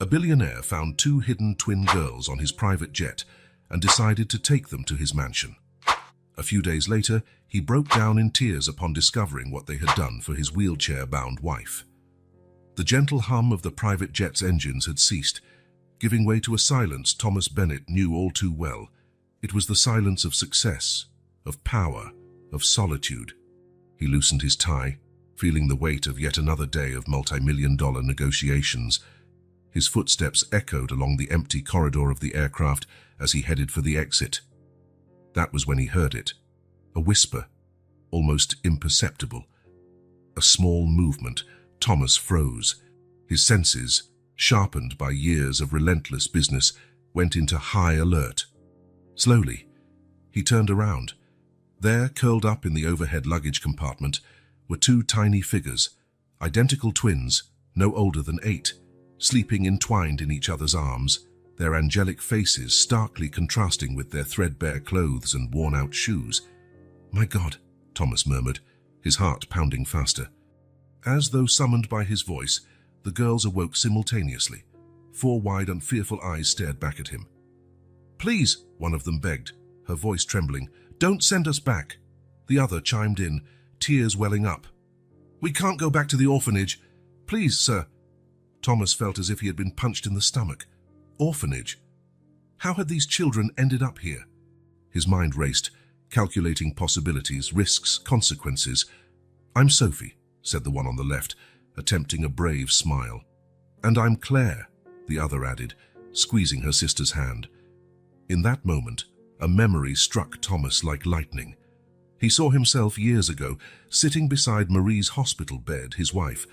A billionaire found two hidden twin girls on his private jet and decided to take them to his mansion. A few days later, he broke down in tears upon discovering what they had done for his wheelchair-bound wife. The gentle hum of the private jet's engines had ceased, giving way to a silence Thomas Bennett knew all too well. It was the silence of success, of power, of solitude. He loosened his tie, feeling the weight of yet another day of multi-million-dollar negotiations. His footsteps echoed along the empty corridor of the aircraft as he headed for the exit. That was when he heard it. A whisper, almost imperceptible. A small movement. Thomas froze. His senses, sharpened by years of relentless business, went into high alert. Slowly, he turned around. There, curled up in the overhead luggage compartment, were two tiny figures, identical twins, no older than 8, sleeping entwined in each other's arms, their angelic faces starkly contrasting with their threadbare clothes and worn-out shoes. "My God," Thomas murmured, his heart pounding faster. As though summoned by his voice, the girls awoke simultaneously. 4 wide and fearful eyes stared back at him. "Please," one of them begged, her voice trembling, "don't send us back." The other chimed in, tears welling up. "We can't go back to the orphanage. Please, sir." Thomas felt as if he had been punched in the stomach. Orphanage? How had these children ended up here? His mind raced, calculating possibilities, risks, consequences. "I'm Sophie," said the one on the left, attempting a brave smile. "And I'm Claire," the other added, squeezing her sister's hand. In that moment, a memory struck Thomas like lightning. He saw himself years ago, sitting beside Marie's hospital bed, his wife.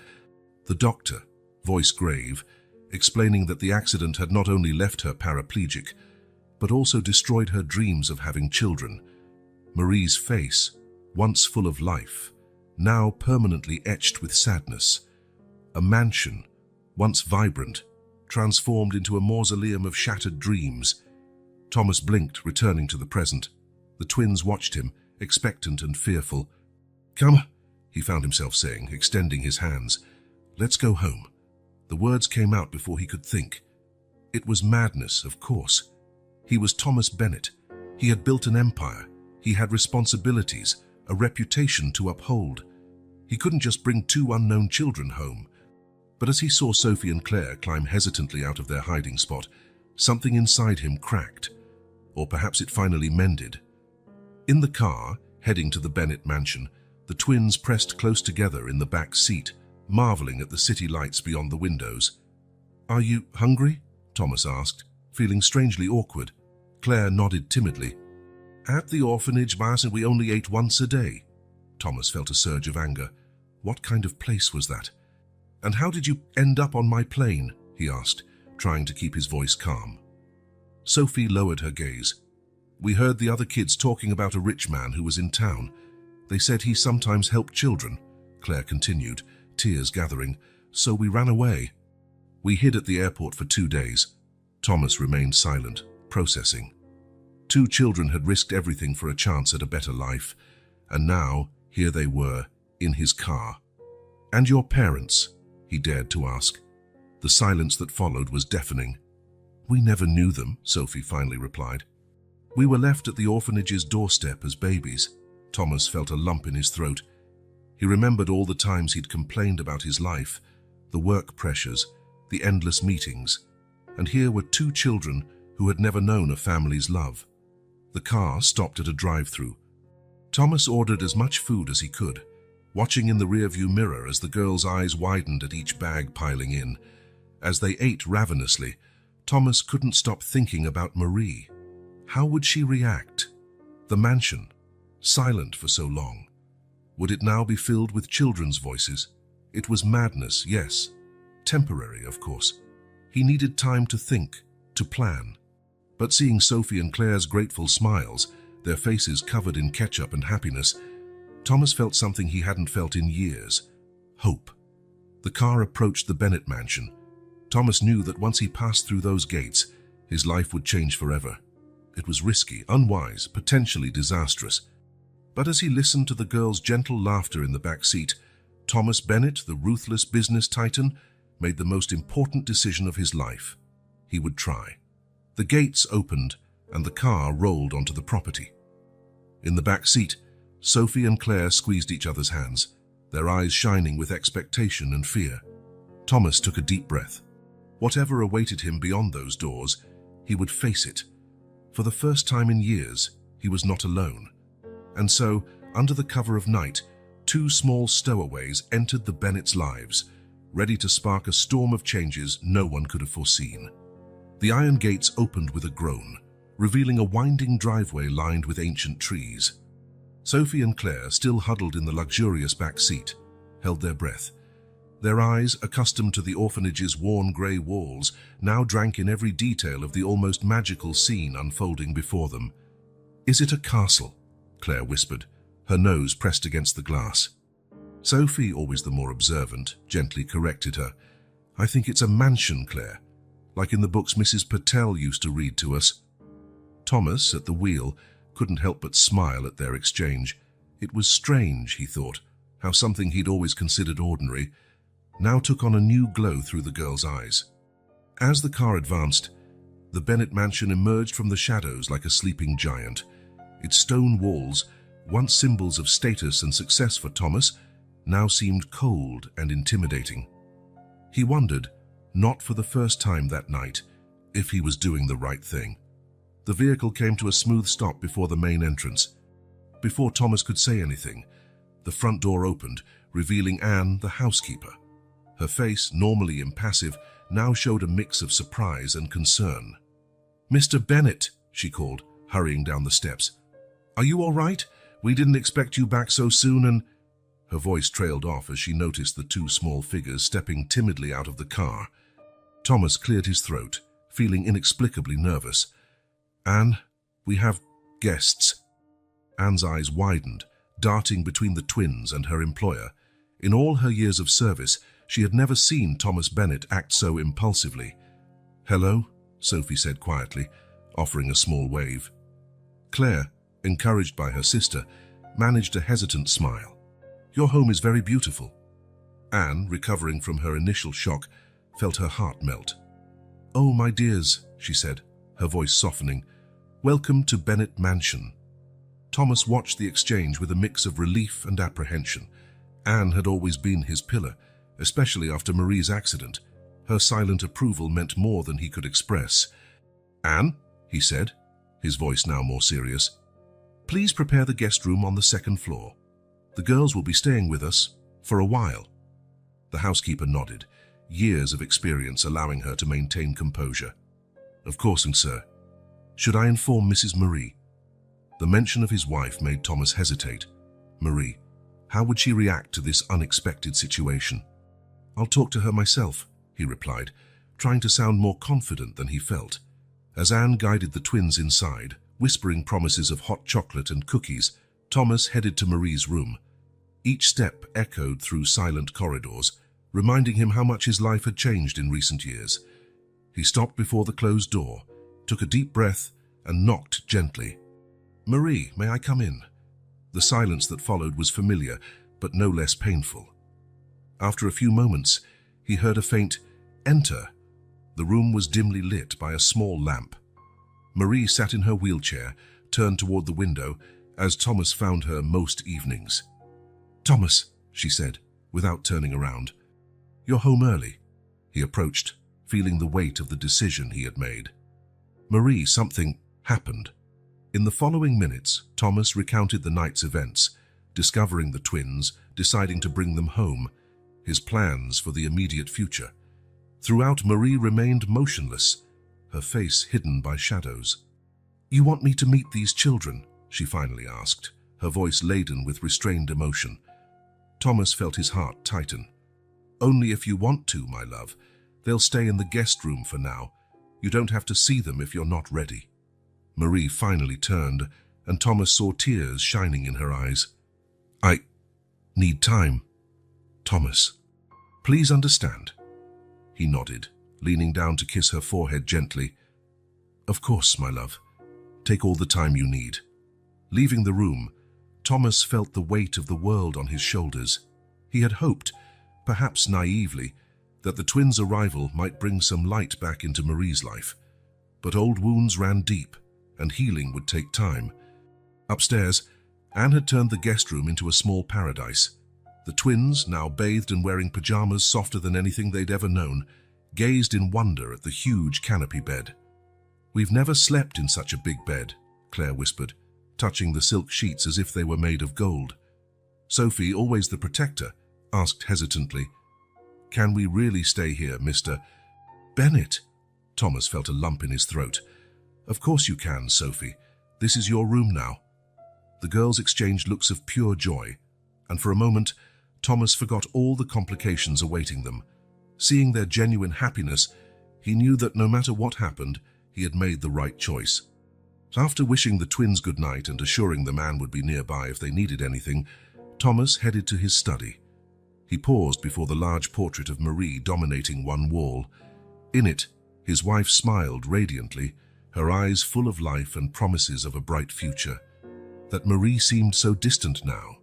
The doctor, voice grave, explaining that the accident had not only left her paraplegic, but also destroyed her dreams of having children. Marie's face, once full of life, now permanently etched with sadness. A mansion, once vibrant, transformed into a mausoleum of shattered dreams. Thomas blinked, returning to the present. The twins watched him, expectant and fearful. "Come," he found himself saying, extending his hands. "Let's go home." The words came out before he could think. It was madness, of course. He was Thomas Bennett. He had built an empire. He had responsibilities, a reputation to uphold. He couldn't just bring 2 unknown children home. But as he saw Sophie and Claire climb hesitantly out of their hiding spot, something inside him cracked. Or perhaps it finally mended. In the car, heading to the Bennett mansion, the twins pressed close together in the back seat, marveling at the city lights beyond the windows. "Are you hungry?" Thomas asked, feeling strangely awkward. Claire nodded timidly. "At the orphanage, Martin, we only ate once a day." Thomas felt a surge of anger. What kind of place was that? "And how did you end up on my plane?" he asked, trying to keep his voice calm. Sophie lowered her gaze. "We heard the other kids talking about a rich man who was in town. They said he sometimes helped children," Claire continued, tears gathering. "So we ran away. We hid at the airport for 2 days. Thomas remained silent, processing. 2 children had risked everything for a chance at a better life, and now, here they were, in his car. "And your parents?" he dared to ask. The silence that followed was deafening. "We never knew them," Sophie finally replied. "We were left at the orphanage's doorstep as babies." Thomas felt a lump in his throat. He remembered all the times he'd complained about his life, the work pressures, the endless meetings, and here were 2 children who had never known a family's love. The car stopped at a drive-thru. Thomas ordered as much food as he could, watching in the rearview mirror as the girls' eyes widened at each bag piling in. As they ate ravenously, Thomas couldn't stop thinking about Marie. How would she react? The mansion, silent for so long. Would it now be filled with children's voices? It was madness, yes. Temporary, of course. He needed time to think, to plan. But seeing Sophie and Claire's grateful smiles, their faces covered in ketchup and happiness, Thomas felt something he hadn't felt in years. Hope. The car approached the Bennett mansion. Thomas knew that once he passed through those gates, his life would change forever. It was risky, unwise, potentially disastrous. But as he listened to the girls' gentle laughter in the back seat, Thomas Bennett, the ruthless business titan, made the most important decision of his life. He would try. The gates opened and the car rolled onto the property. In the back seat, Sophie and Claire squeezed each other's hands, their eyes shining with expectation and fear. Thomas took a deep breath. Whatever awaited him beyond those doors, he would face it. For the first time in years, he was not alone. And so, under the cover of night, two small stowaways entered the Bennetts' lives, ready to spark a storm of changes no one could have foreseen. The iron gates opened with a groan, revealing a winding driveway lined with ancient trees. Sophie and Claire, still huddled in the luxurious back seat, held their breath. Their eyes, accustomed to the orphanage's worn grey walls, now drank in every detail of the almost magical scene unfolding before them. "Is it a castle?" Claire whispered, her nose pressed against the glass. Sophie, always the more observant, gently corrected her. "I think it's a mansion, Claire, like in the books Mrs. Patel used to read to us." Thomas, at the wheel, couldn't help but smile at their exchange. It was strange, he thought, how something he'd always considered ordinary now took on a new glow through the girl's eyes. As the car advanced, the Bennett mansion emerged from the shadows like a sleeping giant. Its stone walls, once symbols of status and success for Thomas, now seemed cold and intimidating. He wondered, not for the first time that night, if he was doing the right thing. The vehicle came to a smooth stop before the main entrance. Before Thomas could say anything, the front door opened, revealing Anne, the housekeeper. Her face, normally impassive, now showed a mix of surprise and concern. "Mr. Bennett," she called, hurrying down the steps. "Are you all right? We didn't expect you back so soon and—" Her voice trailed off as she noticed the two small figures stepping timidly out of the car. Thomas cleared his throat, feeling inexplicably nervous. "Anne, we have guests." Anne's eyes widened, darting between the twins and her employer. In all her years of service, she had never seen Thomas Bennett act so impulsively. "Hello," Sophie said quietly, offering a small wave. Claire, encouraged by her sister, managed a hesitant smile. "Your home is very beautiful." Anne, recovering from her initial shock, felt her heart melt. "Oh, my dears," she said, her voice softening. "Welcome to Bennett Mansion." Thomas watched the exchange with a mix of relief and apprehension. Anne had always been his pillar, especially after Marie's accident. Her silent approval meant more than he could express. "Anne," he said, his voice now more serious, "please prepare the guest room on the second floor. The girls will be staying with us for a while." The housekeeper nodded, years of experience allowing her to maintain composure. "Of course, sir. Should I inform Mrs. Marie?" The mention of his wife made Thomas hesitate. Marie, how would she react to this unexpected situation? "I'll talk to her myself," he replied, trying to sound more confident than he felt. As Anne guided the twins inside, whispering promises of hot chocolate and cookies, Thomas headed to Marie's room. Each step echoed through silent corridors, reminding him how much his life had changed in recent years. He stopped before the closed door, took a deep breath, and knocked gently. "Marie, may I come in?" The silence that followed was familiar, but no less painful. After a few moments, he heard a faint "enter." The room was dimly lit by a small lamp. Marie sat in her wheelchair, turned toward the window, as Thomas found her most evenings. "Thomas," she said, without turning around. "You're home early." He approached, feeling the weight of the decision he had made. "Marie, something happened." In the following minutes, Thomas recounted the night's events, discovering the twins, deciding to bring them home, his plans for the immediate future. Throughout, Marie remained motionless, her face hidden by shadows. "You want me to meet these children?" she finally asked, her voice laden with restrained emotion. Thomas felt his heart tighten. "Only if you want to, my love. They'll stay in the guest room for now. You don't have to see them if you're not ready." Marie finally turned, and Thomas saw tears shining in her eyes. "I need time, Thomas. Please understand." He nodded, leaning down to kiss her forehead gently. "Of course, my love. Take all the time you need." Leaving the room, Thomas felt the weight of the world on his shoulders. He had hoped, perhaps naively, that the twins' arrival might bring some light back into Marie's life. But old wounds ran deep, and healing would take time. Upstairs, Anne had turned the guest room into a small paradise. The twins, now bathed and wearing pajamas softer than anything they'd ever known, gazed in wonder at the huge canopy bed. "We've never slept in such a big bed," Claire whispered, touching the silk sheets as if they were made of gold. Sophie, always the protector, asked hesitantly, "Can we really stay here, Mr. Bennett?" Thomas felt a lump in his throat. "Of course you can, Sophie. This is your room now." The girls exchanged looks of pure joy, and for a moment, Thomas forgot all the complications awaiting them. Seeing their genuine happiness, he knew that no matter what happened, he had made the right choice. After wishing the twins good night and assuring the man would be nearby if they needed anything, Thomas headed to his study. He paused before the large portrait of Marie dominating one wall. In it, his wife smiled radiantly, her eyes full of life and promises of a bright future. That Marie seemed so distant now.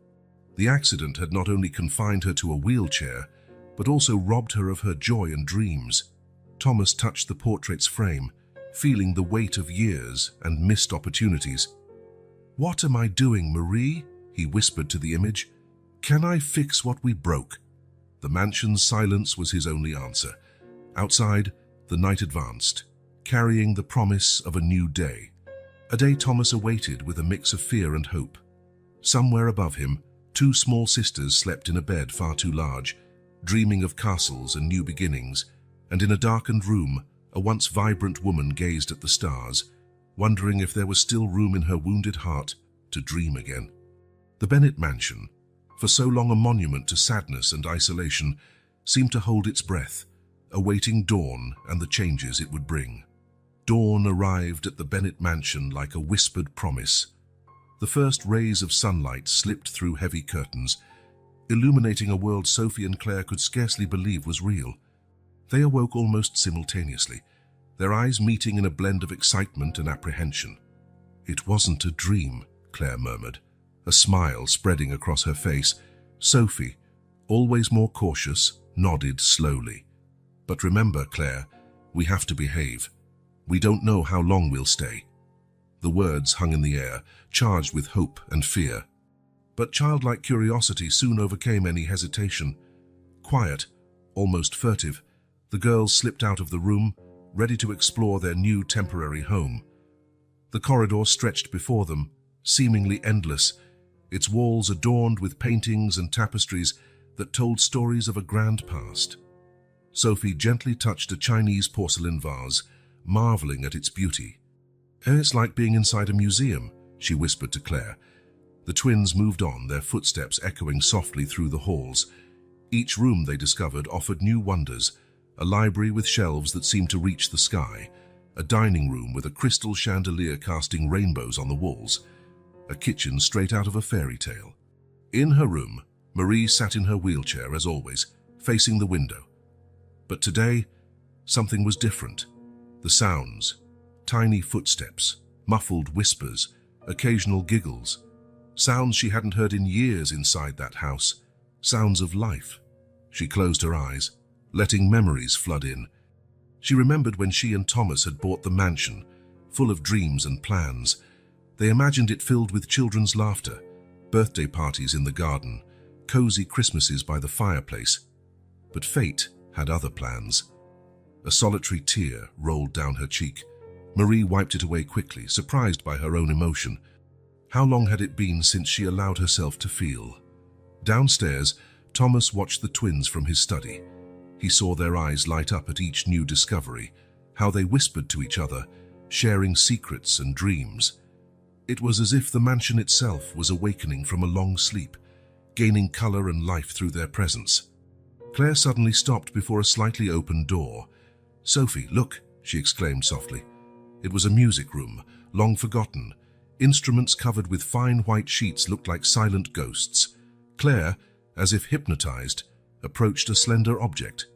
The accident had not only confined her to a wheelchair, but also robbed her of her joy and dreams. Thomas touched the portrait's frame, feeling the weight of years and missed opportunities. "What am I doing, Marie?" he whispered to the image. "Can I fix what we broke?" The mansion's silence was his only answer. Outside, the night advanced, carrying the promise of a new day. A day Thomas awaited with a mix of fear and hope. Somewhere above him, two small sisters slept in a bed far too large, dreaming of castles and new beginnings, and in a darkened room, a once vibrant woman gazed at the stars, wondering if there was still room in her wounded heart to dream again. The Bennett mansion, for so long a monument to sadness and isolation, seemed to hold its breath, awaiting dawn and the changes it would bring. Dawn arrived at the Bennett mansion like a whispered promise. The first rays of sunlight slipped through heavy curtains, illuminating a world Sophie and Claire could scarcely believe was real. They awoke almost simultaneously, their eyes meeting in a blend of excitement and apprehension. "It wasn't a dream," Claire murmured, a smile spreading across her face. Sophie, always more cautious, nodded slowly. "But remember, Claire, we have to behave. We don't know how long we'll stay." The words hung in the air, charged with hope and fear. But childlike curiosity soon overcame any hesitation. Quiet, almost furtive, the girls slipped out of the room, ready to explore their new temporary home. The corridor stretched before them, seemingly endless, its walls adorned with paintings and tapestries that told stories of a grand past. Sophie gently touched a Chinese porcelain vase, marveling at its beauty. "It's like being inside a museum," she whispered to Claire. The twins moved on, their footsteps echoing softly through the halls. Each room they discovered offered new wonders, a library with shelves that seemed to reach the sky, a dining room with a crystal chandelier casting rainbows on the walls, a kitchen straight out of a fairy tale. In her room, Marie sat in her wheelchair as always, facing the window. But today, something was different. The sounds, tiny footsteps, muffled whispers, occasional giggles, sounds she hadn't heard in years inside that house, sounds of life. She closed her eyes, letting memories flood in. She remembered when she and Thomas had bought the mansion, full of dreams and plans. They imagined it filled with children's laughter, birthday parties in the garden, cozy Christmases by the fireplace. But fate had other plans. A solitary tear rolled down her cheek. Marie wiped it away quickly, surprised by her own emotion. How long had it been since she allowed herself to feel? Downstairs, Thomas watched the twins from his study. He saw their eyes light up at each new discovery, how they whispered to each other, sharing secrets and dreams. It was as if the mansion itself was awakening from a long sleep, gaining color and life through their presence. Claire suddenly stopped before a slightly open door. "Sophie, look," she exclaimed softly. It was a music room, long forgotten. Instruments covered with fine white sheets looked like silent ghosts. Claire, as if hypnotized, approached a slender object.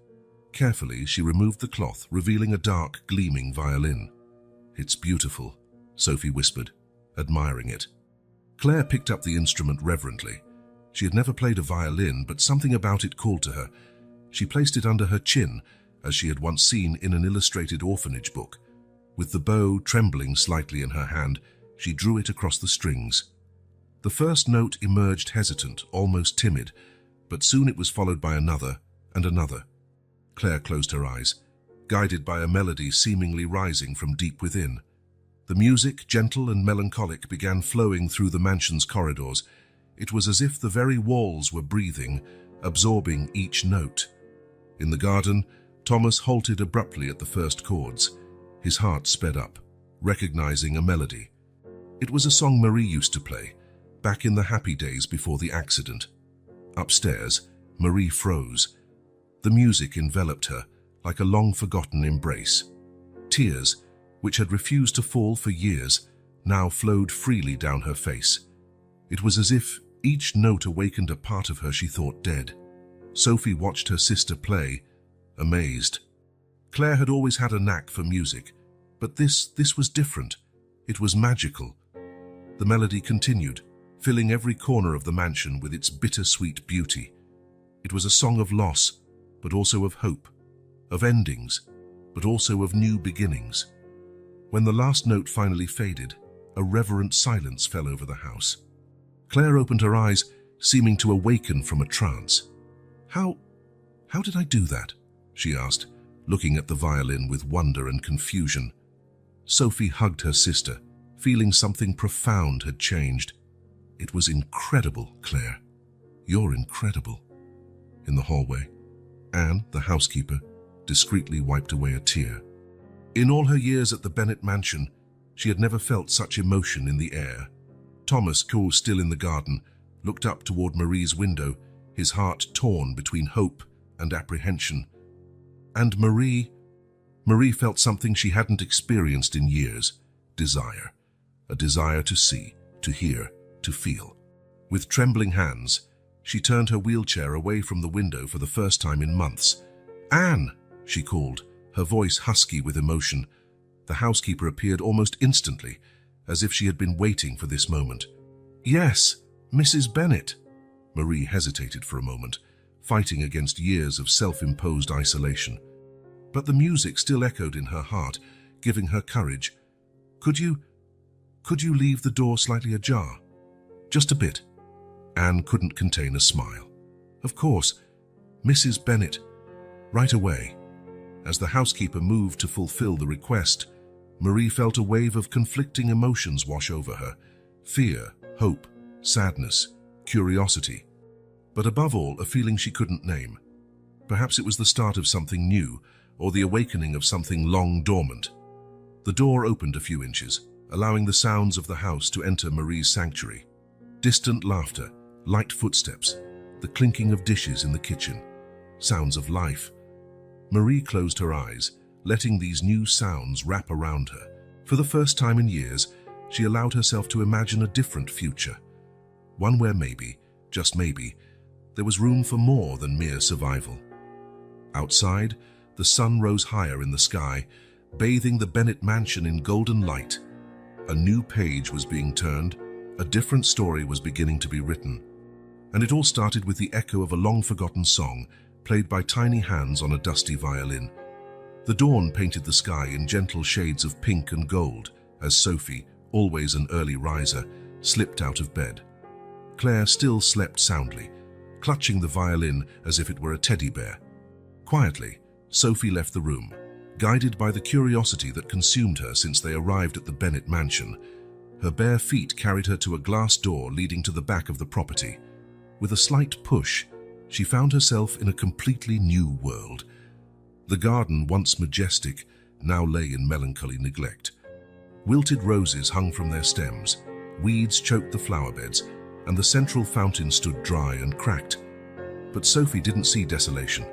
Carefully, she removed the cloth, revealing a dark, gleaming violin. "It's beautiful," Sophie whispered, admiring it. Claire picked up the instrument reverently. She had never played a violin, but something about it called to her. She placed it under her chin, as she had once seen in an illustrated orphanage book. With the bow trembling slightly in her hand, she drew it across the strings. The first note emerged hesitant, almost timid, but soon it was followed by another and another. Claire closed her eyes, guided by a melody seemingly rising from deep within. The music, gentle and melancholic, began flowing through the mansion's corridors. It was as if the very walls were breathing, absorbing each note. In the garden, Thomas halted abruptly at the first chords. His heart sped up, recognizing a melody. It was a song Marie used to play, back in the happy days before the accident. Upstairs, Marie froze. The music enveloped her like a long-forgotten embrace. Tears, which had refused to fall for years, now flowed freely down her face. It was as if each note awakened a part of her she thought dead. Sophie watched her sister play, amazed. Claire had always had a knack for music, but this was different. It was magical. The melody continued, filling every corner of the mansion with its bittersweet beauty. It was a song of loss, but also of hope, of endings, but also of new beginnings. When the last note finally faded, a reverent silence fell over the house. Claire opened her eyes, seeming to awaken from a trance. How did I do that?" she asked, looking at the violin with wonder and confusion. Sophie hugged her sister, feeling something profound had changed. "It was incredible, Claire. You're incredible." In the hallway, Anne, the housekeeper, discreetly wiped away a tear. In all her years at the Bennet mansion, she had never felt such emotion in the air. Thomas, who was still in the garden, looked up toward Marie's window, his heart torn between hope and apprehension. And Marie felt something she hadn't experienced in years: desire. A desire to see, to hear, to feel. With trembling hands, she turned her wheelchair away from the window for the first time in months. "Anne!" she called, her voice husky with emotion. The housekeeper appeared almost instantly, as if she had been waiting for this moment. "Yes, Mrs. Bennet." Marie hesitated for a moment, fighting against years of self-imposed isolation. But the music still echoed in her heart, giving her courage. Could you leave the door slightly ajar? Just a bit." Anne couldn't contain a smile. "Of course, Mrs. Bennet, right away." As the housekeeper moved to fulfill the request, Marie felt a wave of conflicting emotions wash over her: fear, hope, sadness, curiosity. But above all, a feeling she couldn't name. Perhaps it was the start of something new, or the awakening of something long dormant. The door opened a few inches, allowing the sounds of the house to enter Marie's sanctuary. Distant laughter, light footsteps, the clinking of dishes in the kitchen. Sounds of life. Marie closed her eyes, letting these new sounds wrap around her. For the first time in years, she allowed herself to imagine a different future. One where maybe, just maybe, there was room for more than mere survival. Outside, the sun rose higher in the sky, bathing the Bennet mansion in golden light. A new page was being turned, a different story was beginning to be written. And it all started with the echo of a long-forgotten song, played by tiny hands on a dusty violin. The dawn painted the sky in gentle shades of pink and gold as Sophie, always an early riser, slipped out of bed. Claire still slept soundly, clutching the violin as if it were a teddy bear. Quietly, Sophie left the room, guided by the curiosity that consumed her since they arrived at the Bennet mansion. Her bare feet carried her to a glass door leading to the back of the property. With a slight push, she found herself in a completely new world. The garden, once majestic, now lay in melancholy neglect. Wilted roses hung from their stems, weeds choked the flower beds, and the central fountain stood dry and cracked. But Sophie didn't see desolation.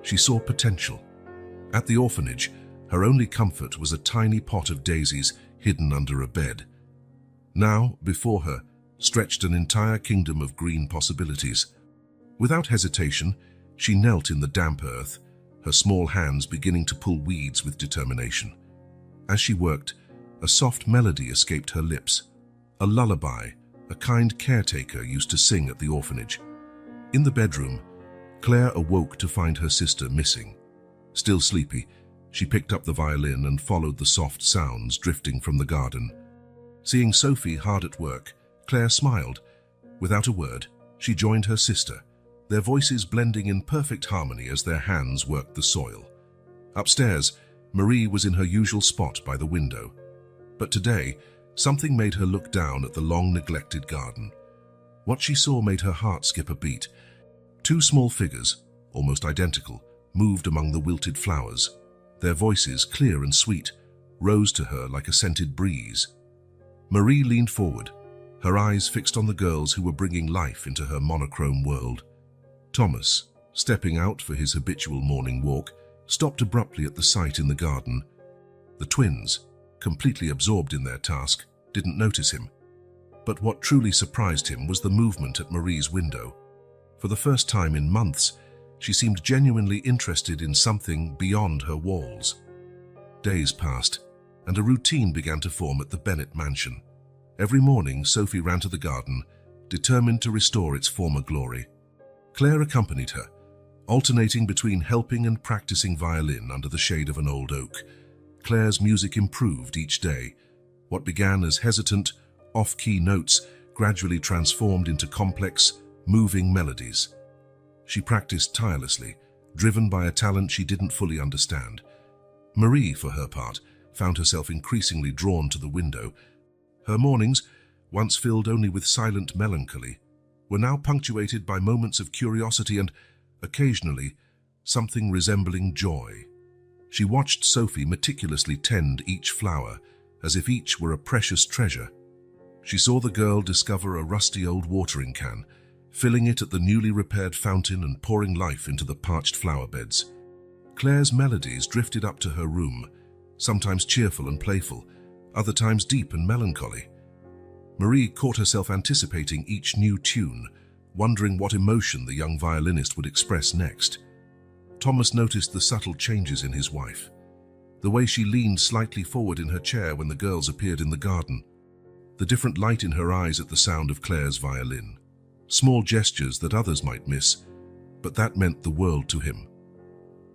She saw potential. At the orphanage, her only comfort was a tiny pot of daisies hidden under a bed. Now, before her, stretched an entire kingdom of green possibilities. Without hesitation, she knelt in the damp earth, her small hands beginning to pull weeds with determination. As she worked, a soft melody escaped her lips, a lullaby a kind caretaker used to sing at the orphanage. In the bedroom, Claire awoke to find her sister missing. Still sleepy, she picked up the violin and followed the soft sounds drifting from the garden. Seeing Sophie hard at work, Claire smiled. Without a word, she joined her sister, their voices blending in perfect harmony as their hands worked the soil. Upstairs, Marie was in her usual spot by the window. But today, something made her look down at the long-neglected garden. What she saw made her heart skip a beat. Two small figures, almost identical, moved among the wilted flowers. Their voices, clear and sweet, rose to her like a scented breeze. Marie leaned forward, her eyes fixed on the girls who were bringing life into her monochrome world. Thomas, stepping out for his habitual morning walk, stopped abruptly at the sight in the garden. The twins, completely absorbed in their task, didn't notice him. But what truly surprised him was the movement at Marie's window. For the first time in months, she seemed genuinely interested in something beyond her walls. Days passed, and a routine began to form at the Bennett mansion. Every morning, Sophie ran to the garden, determined to restore its former glory. Claire accompanied her, alternating between helping and practicing violin under the shade of an old oak. Claire's music improved each day. What began as hesitant, off-key notes gradually transformed into complex, moving melodies. She practiced tirelessly, driven by a talent she didn't fully understand. Marie, for her part, found herself increasingly drawn to the window. Her mornings, once filled only with silent melancholy, were now punctuated by moments of curiosity and, occasionally, something resembling joy. She watched Sophie meticulously tend each flower, as if each were a precious treasure. She saw the girl discover a rusty old watering can, filling it at the newly repaired fountain and pouring life into the parched flower beds. Claire's melodies drifted up to her room, sometimes cheerful and playful, other times deep and melancholy. Marie caught herself anticipating each new tune, wondering what emotion the young violinist would express next. Thomas noticed the subtle changes in his wife. The way she leaned slightly forward in her chair when the girls appeared in the garden. The different light in her eyes at the sound of Claire's violin. Small gestures that others might miss, but that meant the world to him.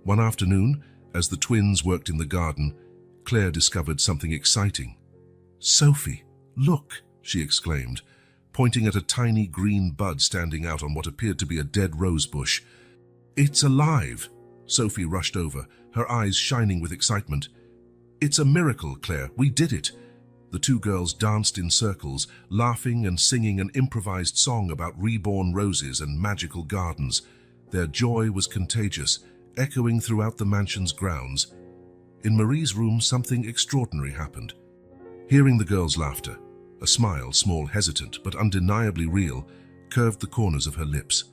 One afternoon, as the twins worked in the garden, Claire discovered something exciting. "Sophie, look!" she exclaimed, pointing at a tiny green bud standing out on what appeared to be a dead rose bush. "It's alive!" Sophie rushed over, her eyes shining with excitement. "It's a miracle, Claire. We did it!" The two girls danced in circles, laughing and singing an improvised song about reborn roses and magical gardens. Their joy was contagious, echoing throughout the mansion's grounds. In Marie's room, something extraordinary happened. Hearing the girls' laughter, a smile, small, hesitant, but undeniably real, curved the corners of her lips.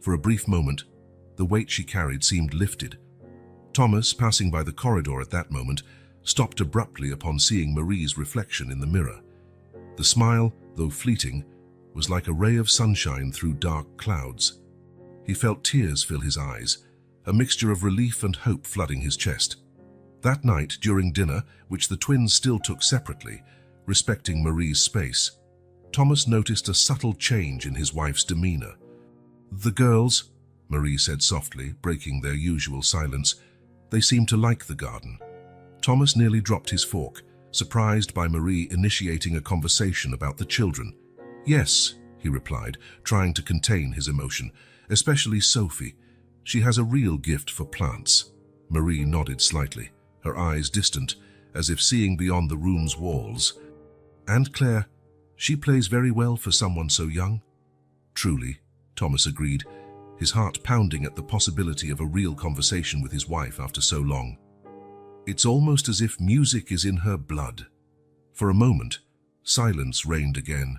For a brief moment, the weight she carried seemed lifted. Thomas, passing by the corridor at that moment, stopped abruptly upon seeing Marie's reflection in the mirror. The smile, though fleeting, was like a ray of sunshine through dark clouds. He felt tears fill his eyes, a mixture of relief and hope flooding his chest. That night, during dinner, which the twins still took separately, respecting Marie's space, Thomas noticed a subtle change in his wife's demeanor. "The girls," Marie said softly, breaking their usual silence, "they seem to like the garden." Thomas nearly dropped his fork, surprised by Marie initiating a conversation about the children. "Yes," he replied, trying to contain his emotion, "especially Sophie. She has a real gift for plants." Marie nodded slightly, her eyes distant, as if seeing beyond the room's walls. "And Claire, she plays very well for someone so young." "Truly," Thomas agreed, his heart pounding at the possibility of a real conversation with his wife after so long. "It's almost as if music is in her blood." For a moment, silence reigned again.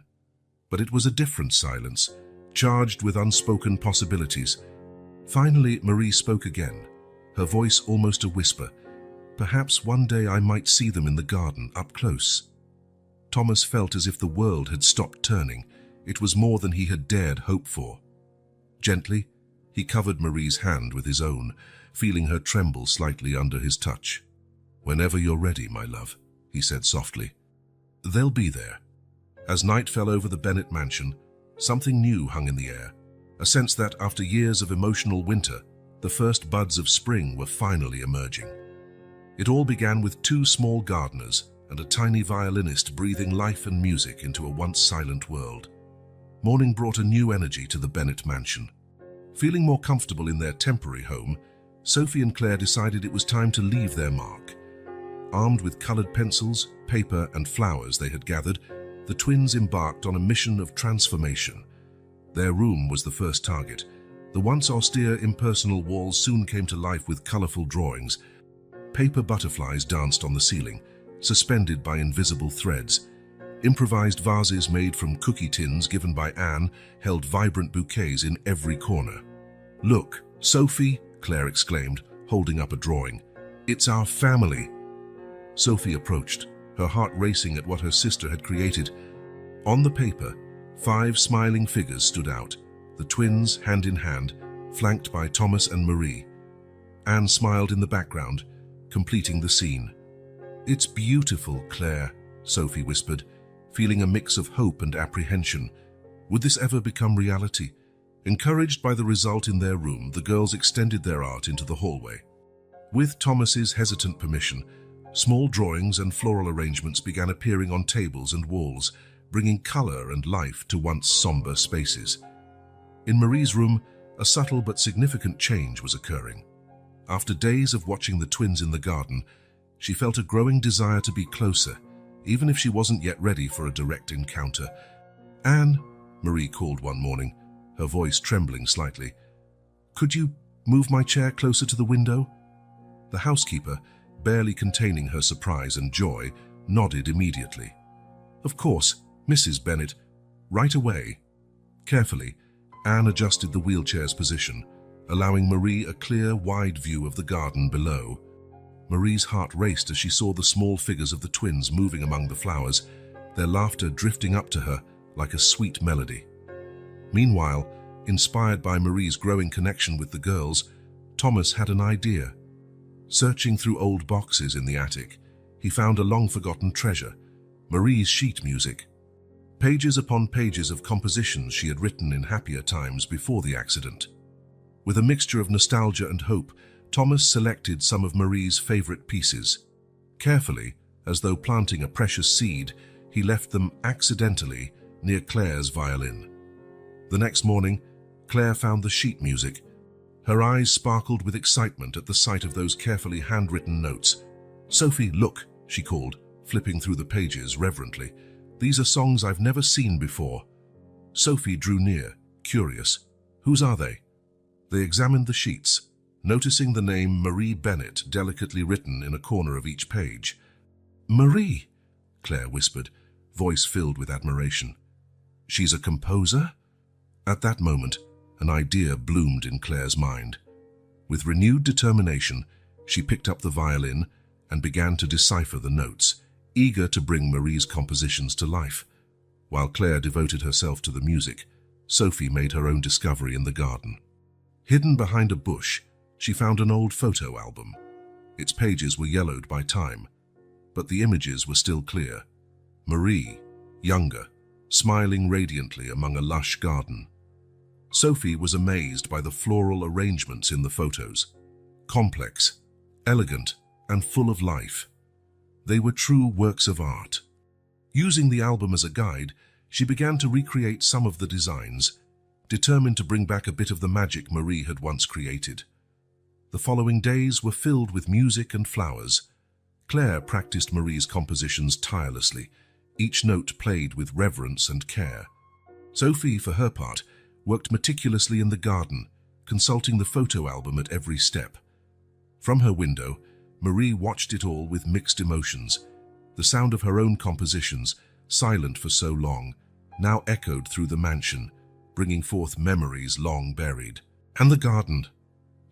But it was a different silence, charged with unspoken possibilities. Finally, Marie spoke again, her voice almost a whisper. "Perhaps one day I might see them in the garden, up close." Thomas felt as if the world had stopped turning. It was more than he had dared hope for. Gently, he covered Marie's hand with his own, feeling her tremble slightly under his touch. "Whenever you're ready, my love," he said softly. "They'll be there." As night fell over the Bennett mansion, something new hung in the air. a sense that after years of emotional winter, the first buds of spring were finally emerging. It all began with two small gardeners and a tiny violinist breathing life and music into a once silent world. Morning brought a new energy to the Bennett mansion. Feeling more comfortable in their temporary home, Sophie and Claire decided it was time to leave their mark. Armed with colored pencils, paper, and flowers they had gathered, the twins embarked on a mission of transformation. Their room was the first target. The once austere, impersonal walls soon came to life with colorful drawings. Paper butterflies danced on the ceiling, suspended by invisible threads. Improvised vases made from cookie tins given by Anne held vibrant bouquets in every corner. "Look, Sophie," Claire exclaimed, holding up a drawing. "It's our family." Sophie approached, her heart racing at what her sister had created. On the paper, 5 smiling figures stood out, the twins hand in hand, flanked by Thomas and Marie. Anne smiled in the background, completing the scene. "It's beautiful, Claire," Sophie whispered, feeling a mix of hope and apprehension. Would this ever become reality? Encouraged by the result in their room, the girls extended their art into the hallway. With Thomas's hesitant permission, small drawings and floral arrangements began appearing on tables and walls, bringing color and life to once somber spaces. In Marie's room, a subtle but significant change was occurring. After days of watching the twins in the garden, she felt a growing desire to be closer, even if she wasn't yet ready for a direct encounter. "Anne," Marie called one morning, her voice trembling slightly, "could you move my chair closer to the window?" The housekeeper, barely containing her surprise and joy, nodded immediately. "Of course, Mrs. Bennett, right away." Carefully, Anne adjusted the wheelchair's position, allowing Marie a clear, wide view of the garden below. Marie's heart raced as she saw the small figures of the twins moving among the flowers, their laughter drifting up to her like a sweet melody. Meanwhile, inspired by Marie's growing connection with the girls, Thomas had an idea. Searching through old boxes in the attic, he found a long-forgotten treasure, Marie's sheet music. Pages upon pages of compositions she had written in happier times before the accident. With a mixture of nostalgia and hope, Thomas selected some of Marie's favorite pieces. Carefully, as though planting a precious seed, he left them accidentally near Claire's violin. The next morning, Claire found the sheet music. Her eyes sparkled with excitement at the sight of those carefully handwritten notes. "Sophie, look," she called, flipping through the pages reverently. "These are songs I've never seen before." Sophie drew near, curious. "Whose are they?" They examined the sheets, noticing the name Marie Bennett delicately written in a corner of each page. "Marie," Claire whispered, voice filled with admiration. "She's a composer?" At that moment, an idea bloomed in Claire's mind. With renewed determination, she picked up the violin and began to decipher the notes, eager to bring Marie's compositions to life. While Claire devoted herself to the music, Sophie made her own discovery in the garden. Hidden behind a bush, she found an old photo album. Its pages were yellowed by time, but the images were still clear. Marie, younger, smiling radiantly among a lush garden. Sophie was amazed by the floral arrangements in the photos. Complex, elegant, and full of life. They were true works of art. Using the album as a guide, she began to recreate some of the designs, determined to bring back a bit of the magic Marie had once created. The following days were filled with music and flowers. Claire practiced Marie's compositions tirelessly, each note played with reverence and care. Sophie, for her part, worked meticulously in the garden, consulting the photo album at every step. From her window, Marie watched it all with mixed emotions. The sound of her own compositions, silent for so long, now echoed through the mansion, bringing forth memories long buried. And the garden.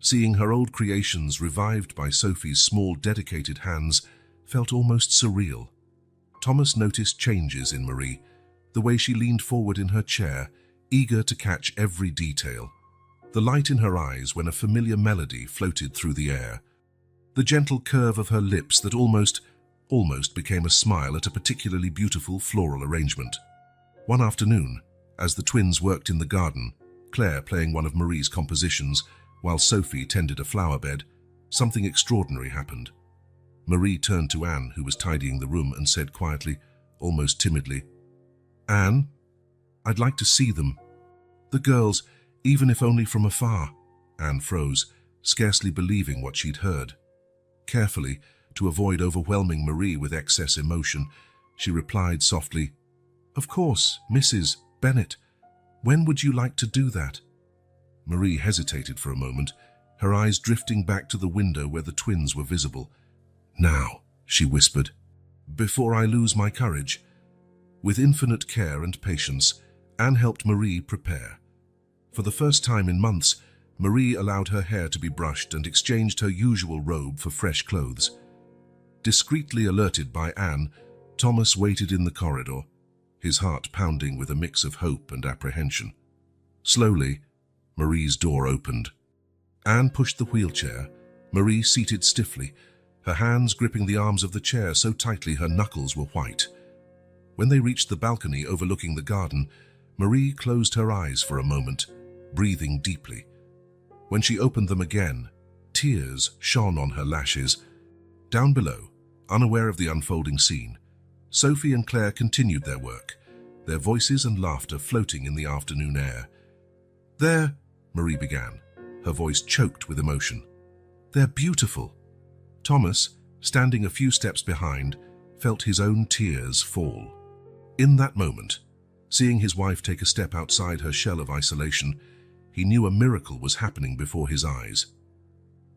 Seeing her old creations revived by Sophie's small, dedicated hands, felt almost surreal. Thomas noticed changes in Marie, the way she leaned forward in her chair, eager to catch every detail. The light in her eyes when a familiar melody floated through the air. The gentle curve of her lips that almost became a smile at a particularly beautiful floral arrangement. One afternoon, as the twins worked in the garden, Claire playing one of Marie's compositions while Sophie tended a flower bed, something extraordinary happened. Marie turned to Anne, who was tidying the room, and said quietly, almost timidly, "Anne, I'd like to see them. The girls, even if only from afar." Anne froze, scarcely believing what she'd heard. Carefully, to avoid overwhelming Marie with excess emotion, she replied softly, "Of course, Mrs. Bennet. When would you like to do that?" Marie hesitated for a moment, her eyes drifting back to the window where the twins were visible. "Now," she whispered, "before I lose my courage." With infinite care and patience, Anne helped Marie prepare. For the first time in months, Marie allowed her hair to be brushed and exchanged her usual robe for fresh clothes. Discreetly alerted by Anne, Thomas waited in the corridor, his heart pounding with a mix of hope and apprehension. Slowly, Marie's door opened. Anne pushed the wheelchair, Marie seated stiffly, her hands gripping the arms of the chair so tightly her knuckles were white. When they reached the balcony overlooking the garden, Marie closed her eyes for a moment, breathing deeply. When she opened them again, tears shone on her lashes. Down below, unaware of the unfolding scene, Sophie and Claire continued their work, their voices and laughter floating in the afternoon air. "They're," Marie began, her voice choked with emotion. "They're beautiful." Thomas, standing a few steps behind, felt his own tears fall. In that moment, seeing his wife take a step outside her shell of isolation, he knew a miracle was happening before his eyes.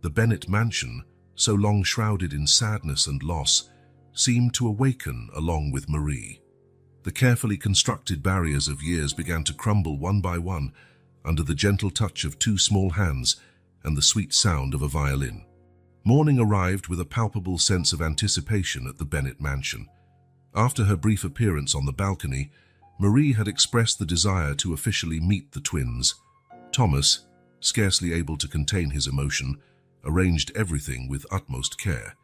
The Bennet mansion, so long shrouded in sadness and loss, seemed to awaken along with Marie. The carefully constructed barriers of years began to crumble one by one under the gentle touch of two small hands and the sweet sound of a violin. Morning arrived with a palpable sense of anticipation at the Bennet mansion. After her brief appearance on the balcony, Marie had expressed the desire to officially meet the twins. Thomas, scarcely able to contain his emotion, arranged everything with utmost care.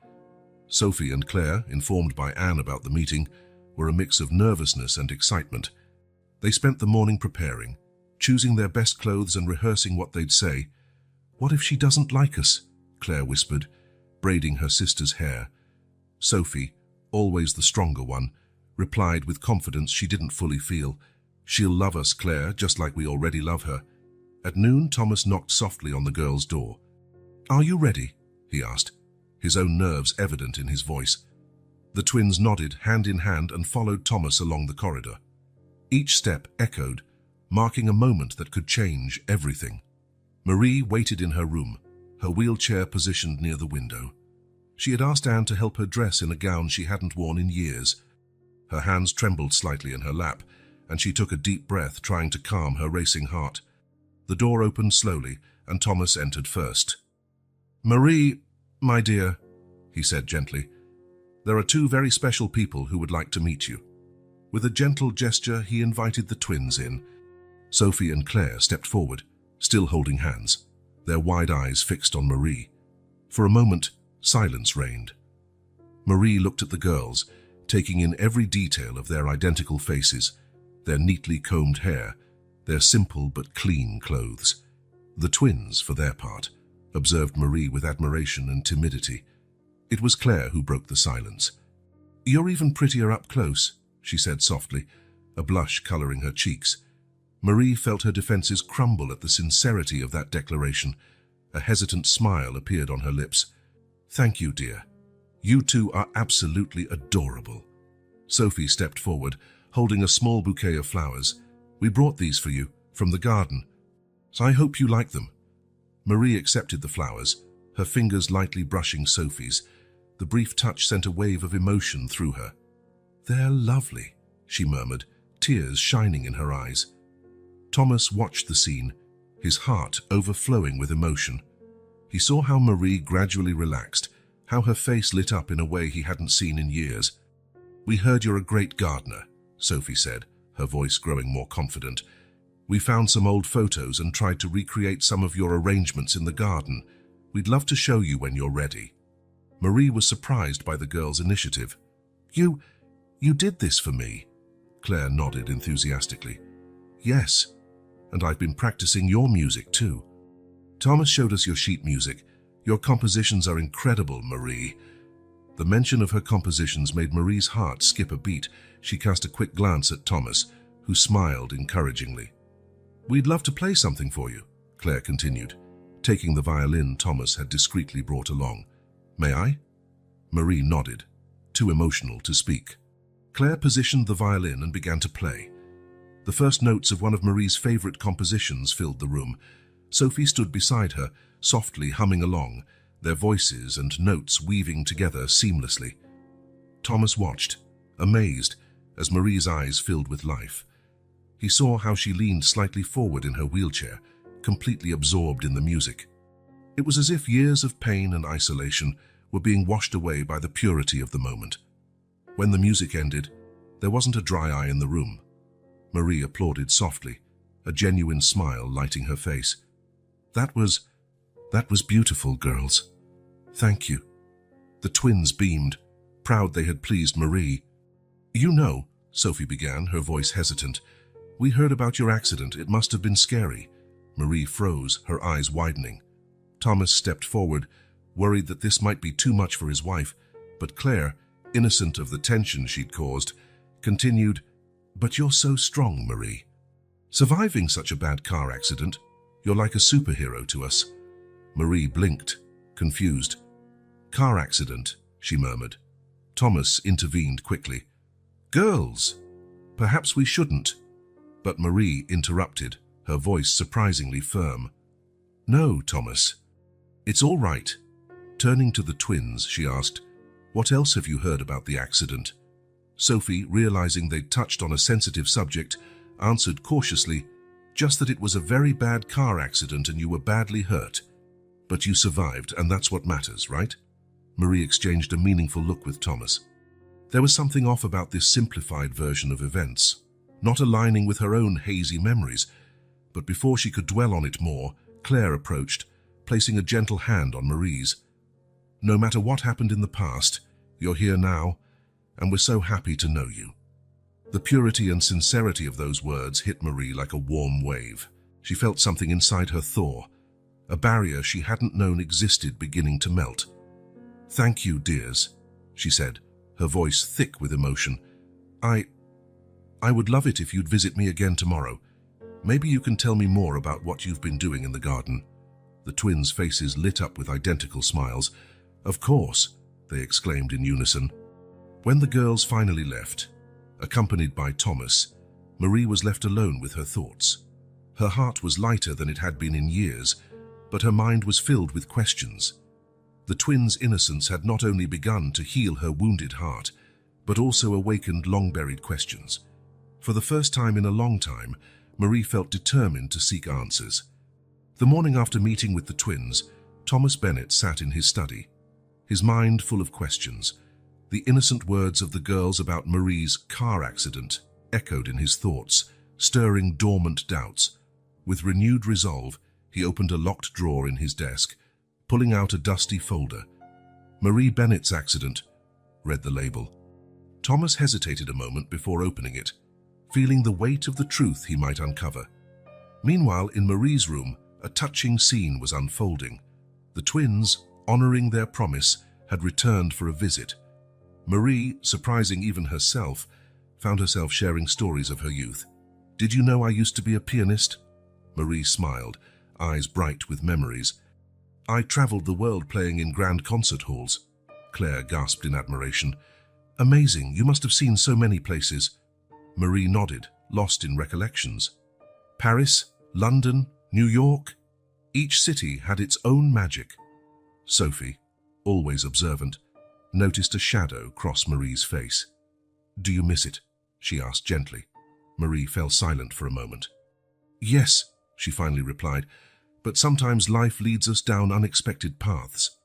Sophie and Claire, informed by Anne about the meeting, were a mix of nervousness and excitement. They spent the morning preparing, choosing their best clothes and rehearsing what they'd say. "What if she doesn't like us?" Claire whispered, braiding her sister's hair. Sophie, always the stronger one, replied with confidence she didn't fully feel, "She'll love us, Claire, just like we already love her." At noon, Thomas knocked softly on the girl's door. "Are you ready?" he asked, his own nerves evident in his voice. The twins nodded, hand in hand, and followed Thomas along the corridor. Each step echoed, marking a moment that could change everything. Marie waited in her room, her wheelchair positioned near the window. She had asked Anne to help her dress in a gown she hadn't worn in years. Her hands trembled slightly in her lap, and she took a deep breath, trying to calm her racing heart. The door opened slowly, and Thomas entered first. "Marie, my dear," he said gently, "there are two very special people who would like to meet you." With a gentle gesture, he invited the twins in. Sophie and Claire stepped forward, still holding hands, their wide eyes fixed on Marie. For a moment, silence reigned. Marie looked at the girls, taking in every detail of their identical faces, their neatly combed hair, their simple but clean clothes. The twins, for their part, observed Marie with admiration and timidity. It was Claire who broke the silence. "You're even prettier up close," she said softly, a blush coloring her cheeks. Marie felt her defenses crumble at the sincerity of that declaration. A hesitant smile appeared on her lips. "Thank you, dear. You two are absolutely adorable." Sophie stepped forward, holding a small bouquet of flowers. "We brought these for you, from the garden. So I hope you like them." Marie accepted the flowers, her fingers lightly brushing Sophie's. The brief touch sent a wave of emotion through her. "They're lovely," she murmured, tears shining in her eyes. Thomas watched the scene, his heart overflowing with emotion. He saw how Marie gradually relaxed, how her face lit up in a way he hadn't seen in years. "We heard you're a great gardener," Sophie said, her voice growing more confident. "We found some old photos and tried to recreate some of your arrangements in the garden. We'd love to show you when you're ready." Marie was surprised by the girl's initiative. You did this for me?" Claire nodded enthusiastically. "Yes. And I've been practicing your music too. Thomas showed us your sheet music. Your compositions are incredible, Marie. The mention of her compositions made Marie's heart skip a beat. She cast a quick glance at Thomas, who smiled encouragingly. We'd love to play something for you, Claire continued, taking the violin Thomas had discreetly brought along. May I? Marie nodded, too emotional to speak. Claire positioned the violin and began to play. The first notes of one of Marie's favorite compositions filled the room. Sophie stood beside her, softly humming along, their voices and notes weaving together seamlessly. Thomas watched, amazed, as Marie's eyes filled with life. He saw how she leaned slightly forward in her wheelchair, completely absorbed in the music. It was as if years of pain and isolation were being washed away by the purity of the moment. When the music ended, there wasn't a dry eye in the room. Marie applauded softly, a genuine smile lighting her face. That was beautiful, girls. Thank you. The twins beamed, proud they had pleased Marie. You know, Sophie began, her voice hesitant, we heard about your accident. It must have been scary. Marie froze, her eyes widening. Thomas stepped forward, worried that this might be too much for his wife, but Claire, innocent of the tension she'd caused, continued, But you're so strong, Marie. Surviving such a bad car accident, you're like a superhero to us. Marie blinked, confused. Car accident, she murmured. Thomas intervened quickly. Girls, perhaps we shouldn't. But Marie interrupted, her voice surprisingly firm. No, Thomas. It's all right. Turning to the twins, she asked, What else have you heard about the accident? Sophie, realizing they'd touched on a sensitive subject, answered cautiously, Just that it was a very bad car accident and you were badly hurt. But you survived, and that's what matters, right? Marie exchanged a meaningful look with Thomas. There was something off about this simplified version of events, not aligning with her own hazy memories. But before she could dwell on it more, Claire approached, placing a gentle hand on Marie's. No matter what happened in the past, you're here now, and we're so happy to know you. The purity and sincerity of those words hit Marie like a warm wave. She felt something inside her thaw, a barrier she hadn't known existed beginning to melt. Thank you, dears, she said, her voice thick with emotion. I would love it if you'd visit me again tomorrow. Maybe you can tell me more about what you've been doing in the garden. The twins' faces lit up with identical smiles. Of course, they exclaimed in unison. When the girls finally left, accompanied by Thomas, Marie was left alone with her thoughts. Her heart was lighter than it had been in years, but her mind was filled with questions. The twins' innocence had not only begun to heal her wounded heart, but also awakened long-buried questions. For the first time in a long time, Marie felt determined to seek answers. The morning after meeting with the twins, Thomas Bennett sat in his study, his mind full of questions. The innocent words of the girls about Marie's car accident echoed in his thoughts, stirring dormant doubts. With renewed resolve, he opened a locked drawer in his desk, pulling out a dusty folder. Marie Bennett's accident, read the label. Thomas hesitated a moment before opening it, feeling the weight of the truth he might uncover. Meanwhile, in Marie's room, a touching scene was unfolding. The twins, honoring their promise, had returned for a visit. Marie, surprising even herself, found herself sharing stories of her youth. Did you know I used to be a pianist? Marie smiled, eyes bright with memories. I traveled the world playing in grand concert halls. Claire gasped in admiration. Amazing, you must have seen so many places. Marie nodded, lost in recollections. Paris, London, New York. Each city had its own magic. Sophie, always observant, noticed a shadow cross Marie's face. Do you miss it? She asked gently. Marie fell silent for a moment. Yes, she finally replied, but sometimes life leads us down unexpected paths.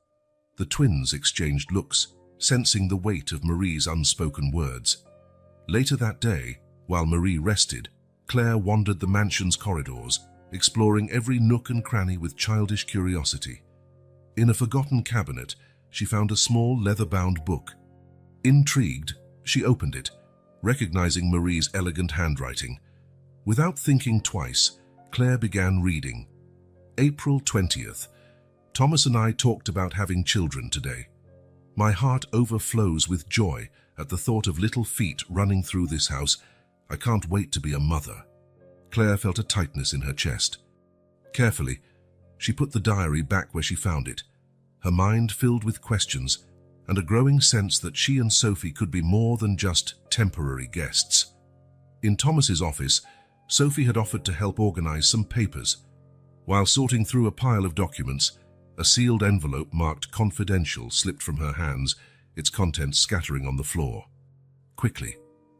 The twins exchanged looks, sensing the weight of Marie's unspoken words. Later that day, while Marie rested, Claire wandered the mansion's corridors, exploring every nook and cranny with childish curiosity. In a forgotten cabinet, she found a small leather-bound book. Intrigued, she opened it, recognizing Marie's elegant handwriting. Without thinking twice, Claire began reading. April 20th. Thomas and I talked about having children today. My heart overflows with joy at the thought of little feet running through this house. I can't wait to be a mother. Claire felt a tightness in her chest. Carefully, she put the diary back where she found it, her mind filled with questions and a growing sense that she and Sophie could be more than just temporary guests. In Thomas's office, Sophie had offered to help organize some papers. While sorting through a pile of documents, a sealed envelope marked confidential slipped from her hands, its contents scattering on the floor. Quickly,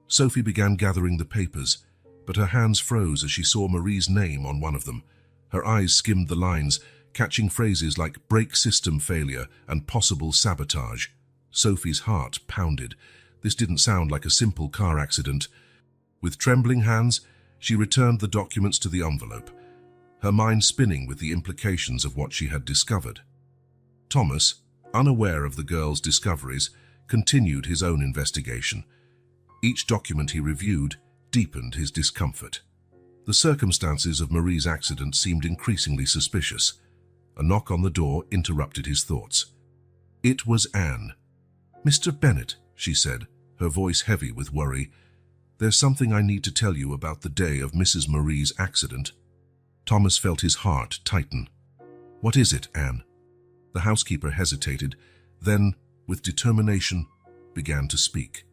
Sophie began gathering the papers, but her hands froze as she saw Marie's name on one of them. Her eyes skimmed the lines, catching phrases like brake system failure and possible sabotage. Sophie's heart pounded. This didn't sound like a simple car accident. With trembling hands, she returned the documents to the envelope, her mind spinning with the implications of what she had discovered. Thomas, unaware of the girl's discoveries, continued his own investigation. Each document he reviewed deepened his discomfort. The circumstances of Marie's accident seemed increasingly suspicious. A knock on the door interrupted his thoughts. It was Anne. "Mr. Bennett," she said, her voice heavy with worry, "there's something I need to tell you about the day of Mrs. Marie's accident." Thomas felt his heart tighten. "What is it, Anne?" The housekeeper hesitated, then, with determination, began to speak.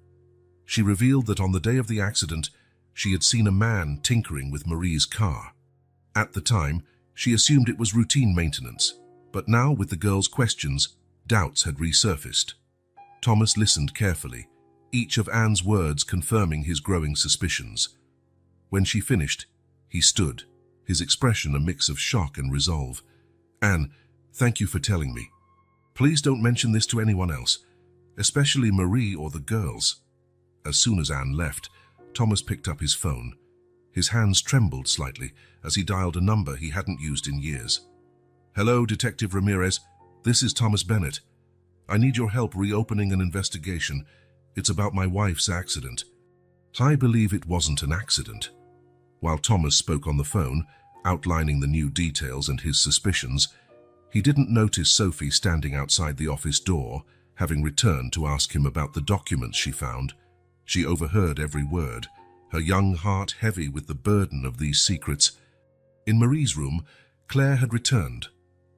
She revealed that on the day of the accident, she had seen a man tinkering with Marie's car. At the time, she assumed it was routine maintenance, but now with the girl's questions, doubts had resurfaced. Thomas listened carefully, each of Anne's words confirming his growing suspicions. When she finished, he stood, his expression a mix of shock and resolve. "Anne, thank you for telling me. Please don't mention this to anyone else, especially Marie or the girls." As soon as Anne left, Thomas picked up his phone. His hands trembled slightly as he dialed a number he hadn't used in years. "Hello, Detective Ramirez. This is Thomas Bennett. I need your help reopening an investigation. It's about my wife's accident." I believe it wasn't an accident. While Thomas spoke on the phone, outlining the new details and his suspicions, he didn't notice Sophie standing outside the office door, having returned to ask him about the documents she found. She overheard every word, her young heart heavy with the burden of these secrets. In Marie's room, Claire had returned,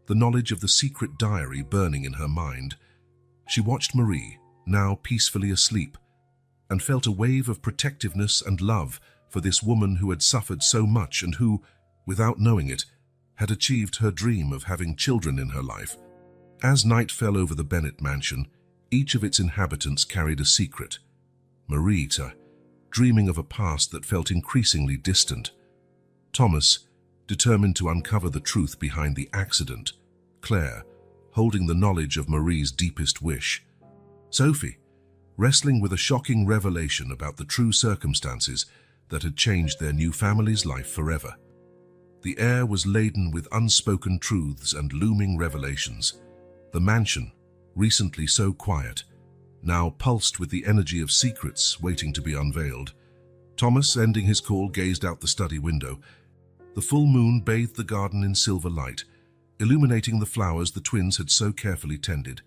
the knowledge of the secret diary burning in her mind. She watched Marie, now peacefully asleep, and felt a wave of protectiveness and love for this woman who had suffered so much and who, without knowing it, had achieved her dream of having children in her life. As night fell over the Bennett mansion, each of its inhabitants carried a secret. Marie, dreaming of a past that felt increasingly distant. Thomas, determined to uncover the truth behind the accident. Claire, holding the knowledge of Marie's deepest wish. Sophie, wrestling with a shocking revelation about the true circumstances that had changed their new family's life forever. The air was laden with unspoken truths and looming revelations. The mansion, recently so quiet, now pulsed with the energy of secrets waiting to be unveiled. Thomas, ending his call, gazed out the study window. The full moon bathed the garden in silver light, illuminating the flowers the twins had so carefully tended.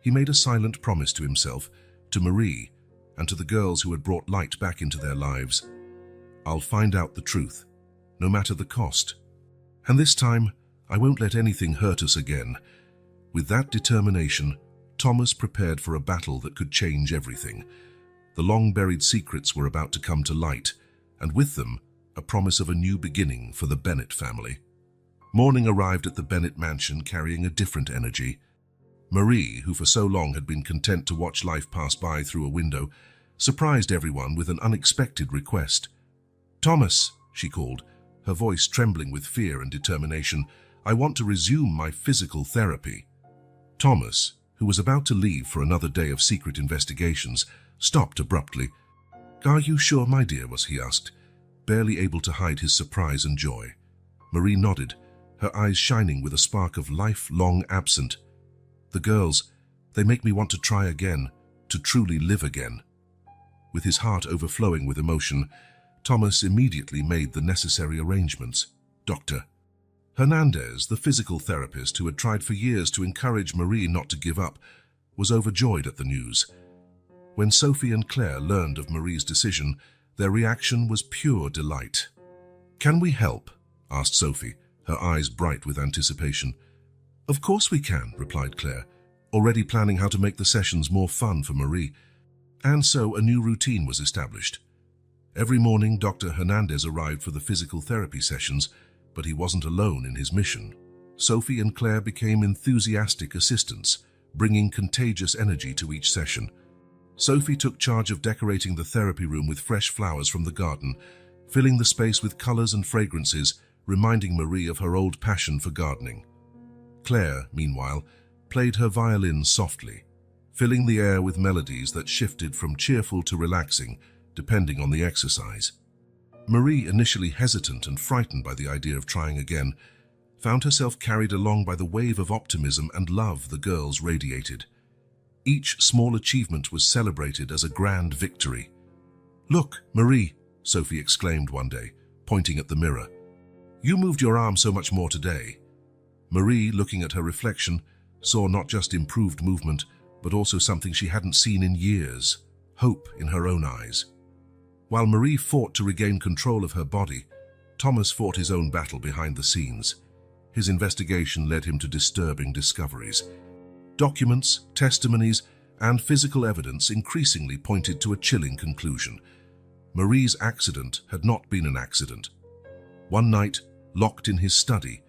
He made a silent promise to himself, to Marie, and to the girls who had brought light back into their lives. "I'll find out the truth, no matter the cost. And this time, I won't let anything hurt us again." With that determination, Thomas prepared for a battle that could change everything. The long-buried secrets were about to come to light, and with them, a promise of a new beginning for the Bennett family. Morning arrived at the Bennett mansion carrying a different energy. Marie, who for so long had been content to watch life pass by through a window, surprised everyone with an unexpected request. "Thomas," she called, her voice trembling with fear and determination, "I want to resume my physical therapy." Thomas, who was about to leave for another day of secret investigations, stopped abruptly. "Are you sure, my dear?" he asked, barely able to hide his surprise and joy. Marie nodded, her eyes shining with a spark of life long absent. "The girls, they make me want to try again, to truly live again." With his heart overflowing with emotion, Thomas immediately made the necessary arrangements. Dr. Hernandez, the physical therapist who had tried for years to encourage Marie not to give up, was overjoyed at the news. When Sophie and Claire learned of Marie's decision, their reaction was pure delight. "Can we help?" asked Sophie, her eyes bright with anticipation. "Of course we can," replied Claire, already planning how to make the sessions more fun for Marie. And so a new routine was established. Every morning, Dr. Hernandez arrived for the physical therapy sessions, but he wasn't alone in his mission. Sophie and Claire became enthusiastic assistants, bringing contagious energy to each session. Sophie took charge of decorating the therapy room with fresh flowers from the garden, filling the space with colors and fragrances, reminding Marie of her old passion for gardening. Claire, meanwhile, played her violin softly, filling the air with melodies that shifted from cheerful to relaxing, depending on the exercise. Marie, initially hesitant and frightened by the idea of trying again, found herself carried along by the wave of optimism and love the girls radiated. Each small achievement was celebrated as a grand victory. "Look, Marie," Sophie exclaimed one day, pointing at the mirror. "You moved your arm so much more today." Marie, looking at her reflection, saw not just improved movement, but also something she hadn't seen in years: hope in her own eyes. While Marie fought to regain control of her body, Thomas fought his own battle behind the scenes. His investigation led him to disturbing discoveries. Documents, testimonies, and physical evidence increasingly pointed to a chilling conclusion. Marie's accident had not been an accident. One night, locked in his study,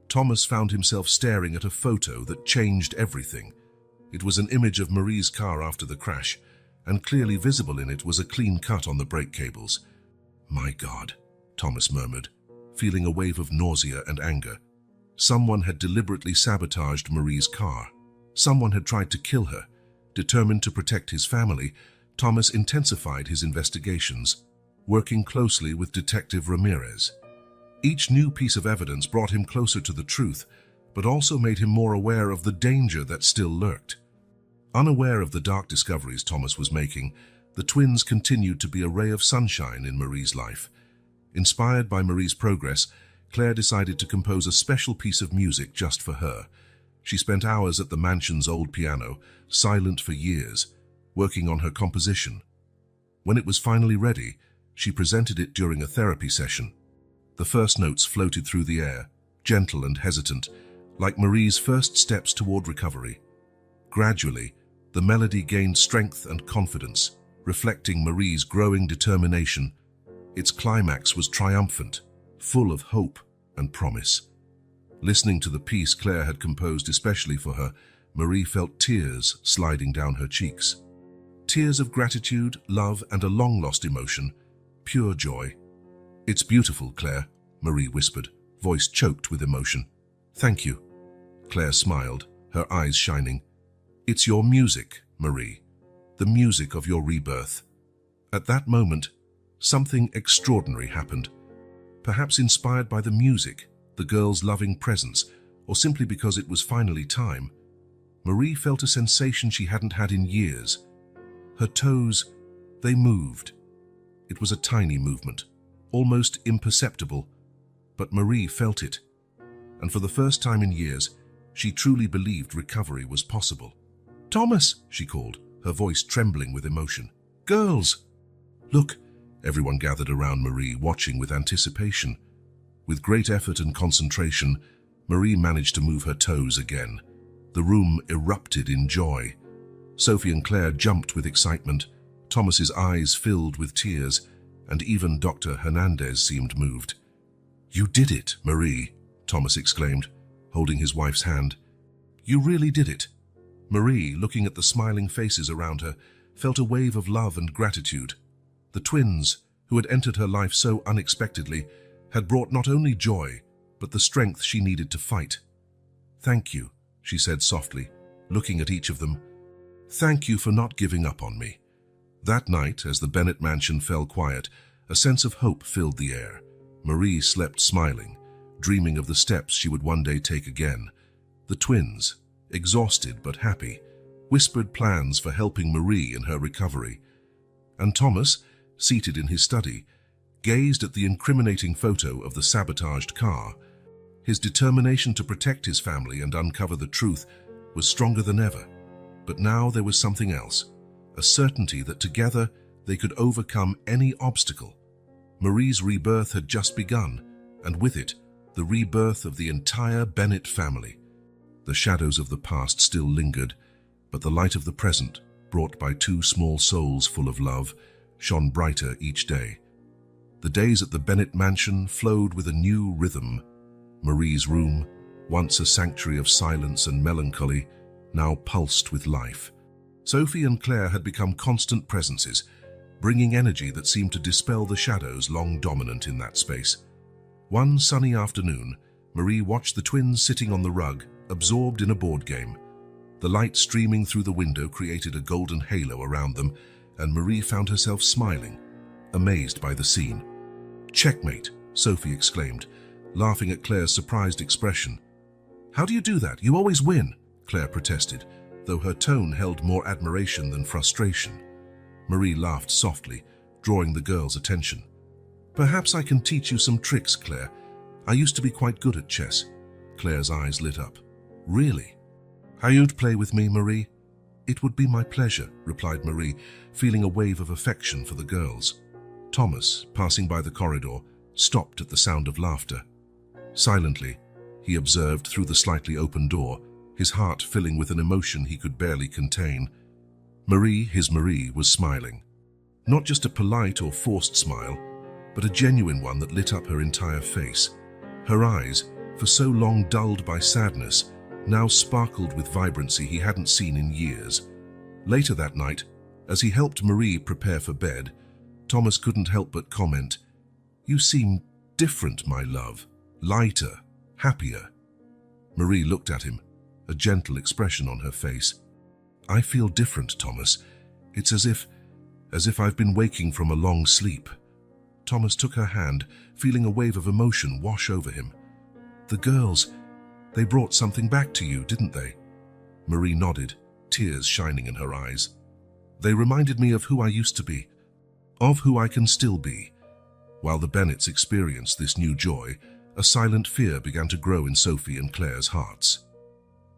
Thomas found himself staring at a photo that changed everything. It was an image of Marie's car after the crash, and clearly visible in it was a clean cut on the brake cables. "My God," Thomas murmured, feeling a wave of nausea and anger. Someone had deliberately sabotaged Marie's car. Someone had tried to kill her. Determined to protect his family, Thomas intensified his investigations, working closely with Detective Ramirez. Each new piece of evidence brought him closer to the truth, but also made him more aware of the danger that still lurked. Unaware of the dark discoveries Thomas was making, the twins continued to be a ray of sunshine in Marie's life. Inspired by Marie's progress, Claire decided to compose a special piece of music just for her. She spent hours at the mansion's old piano, silent for years, working on her composition. When it was finally ready, she presented it during a therapy session. The first notes floated through the air, gentle and hesitant, like Marie's first steps toward recovery. Gradually, the melody gained strength and confidence, reflecting Marie's growing determination. Its climax was triumphant, full of hope and promise. Listening to the piece Claire had composed especially for her, Marie felt tears sliding down her cheeks. Tears of gratitude, love, and a long-lost emotion, pure joy. "It's beautiful, Claire," Marie whispered, voice choked with emotion. "Thank you." Claire smiled, her eyes shining. "It's your music, Marie, the music of your rebirth." At that moment, something extraordinary happened. Perhaps inspired by the music, the girl's loving presence, or simply because it was finally time, Marie felt a sensation she hadn't had in years. Her toes, they moved. It was a tiny movement, almost imperceptible, but Marie felt it. And for the first time in years, she truly believed recovery was possible. "Thomas," she called, her voice trembling with emotion. "Girls!" "Look!" Everyone gathered around Marie, watching with anticipation. With great effort and concentration, Marie managed to move her toes again. The room erupted in joy. Sophie and Claire jumped with excitement. Thomas's eyes filled with tears, and even Dr. Hernandez seemed moved. "You did it, Marie," Thomas exclaimed, holding his wife's hand. "You really did it." Marie, looking at the smiling faces around her, felt a wave of love and gratitude. The twins, who had entered her life so unexpectedly, had brought not only joy, but the strength she needed to fight. "Thank you," she said softly, looking at each of them. "Thank you for not giving up on me." That night, as the Bennett mansion fell quiet, a sense of hope filled the air. Marie slept smiling, dreaming of the steps she would one day take again. The twins, exhausted but happy, whispered plans for helping Marie in her recovery. And Thomas, seated in his study, gazed at the incriminating photo of the sabotaged car. His determination to protect his family and uncover the truth was stronger than ever. But now there was something else, a certainty that together they could overcome any obstacle. Marie's rebirth had just begun, and with it, the rebirth of the entire Bennett family. The shadows of the past still lingered, but the light of the present, brought by two small souls full of love, shone brighter each day. The days at the Bennett mansion flowed with a new rhythm. Marie's room, once a sanctuary of silence and melancholy, now pulsed with life. Sophie and Claire had become constant presences, bringing energy that seemed to dispel the shadows long dominant in that space. One sunny afternoon, Marie watched the twins sitting on the rug, absorbed in a board game. The light streaming through the window created a golden halo around them, and Marie found herself smiling, amazed by the scene. "Checkmate," Sophie exclaimed, laughing at Claire's surprised expression. "How do you do that? You always win," Claire protested, though her tone held more admiration than frustration. Marie laughed softly, drawing the girls' attention. "Perhaps I can teach you some tricks, Claire. I used to be quite good at chess." Claire's eyes lit up. "Really? How you'd play with me, Marie?" "It would be my pleasure," replied Marie, feeling a wave of affection for the girls. Thomas, passing by the corridor, stopped at the sound of laughter. Silently, he observed through the slightly open door, his heart filling with an emotion he could barely contain. Marie, his Marie, was smiling. Not just a polite or forced smile, but a genuine one that lit up her entire face. Her eyes, for so long dulled by sadness, now sparkled with vibrancy he hadn't seen in years. Later that night, as he helped Marie prepare for bed, Thomas couldn't help but comment, "You seem different, my love. Lighter, happier." Marie looked at him, a gentle expression on her face. "I feel different, Thomas. It's as if I've been waking from a long sleep." Thomas took her hand, feeling a wave of emotion wash over him. "The girls, they brought something back to you, didn't they?" Marie nodded, tears shining in her eyes. "They reminded me of who I used to be, of who I can still be." While the Bennetts experienced this new joy, a silent fear began to grow in Sophie and Claire's hearts.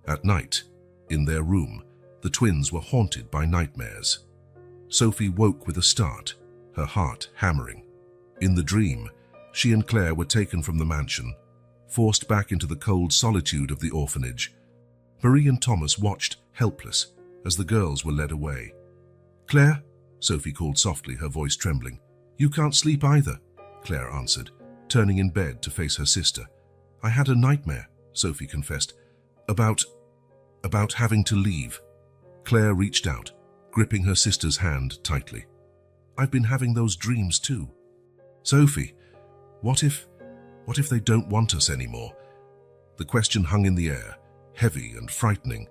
At night, in their room, the twins were haunted by nightmares. Sophie woke with a start, her heart hammering. In the dream, she and Claire were taken from the mansion, forced back into the cold solitude of the orphanage. Marie and Thomas watched, helpless, as the girls were led away. "Claire," Sophie called softly, her voice trembling. "You can't sleep either," Claire answered, turning in bed to face her sister. "I had a nightmare," Sophie confessed, about having to leave." Claire reached out, gripping her sister's hand tightly. "I've been having those dreams too." "Sophie, what if they don't want us anymore?" The question hung in the air, heavy and frightening.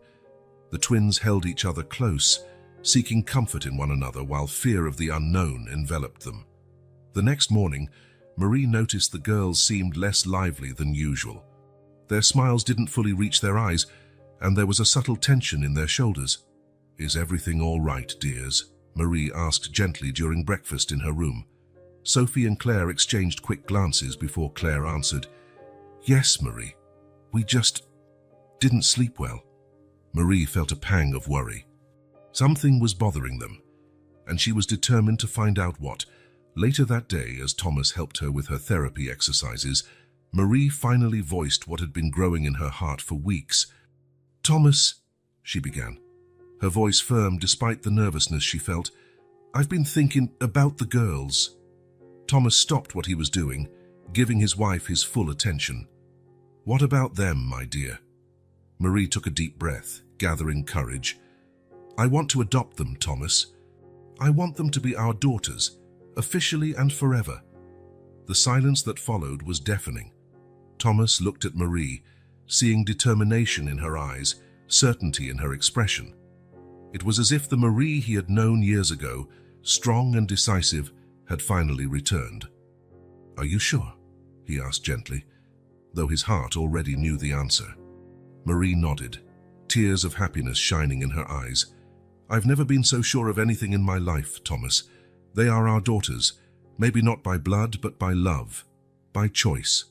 The twins held each other close, seeking comfort in one another while fear of the unknown enveloped them. The next morning, Marie noticed the girls seemed less lively than usual. Their smiles didn't fully reach their eyes, and there was a subtle tension in their shoulders. "Is everything all right, dears?" Marie asked gently during breakfast in her room. Sophie and Claire exchanged quick glances before Claire answered, "Yes, Marie. We just didn't sleep well." Marie felt a pang of worry. Something was bothering them, and she was determined to find out what. Later that day, as Thomas helped her with her therapy exercises, Marie finally voiced what had been growing in her heart for weeks. "Thomas," she began, her voice firm despite the nervousness she felt, "I've been thinking about the girls." Thomas stopped what he was doing, giving his wife his full attention. "What about them, my dear?" Marie took a deep breath, gathering courage. "I want to adopt them, Thomas. I want them to be our daughters, officially and forever." The silence that followed was deafening. Thomas looked at Marie, seeing determination in her eyes, certainty in her expression. It was as if the Marie he had known years ago, strong and decisive, had finally returned. "Are you sure?" he asked gently, though his heart already knew the answer. Marie nodded, tears of happiness shining in her eyes. "I've never been so sure of anything in my life, Thomas. They are our daughters, Maybe not by blood, but by love, by choice.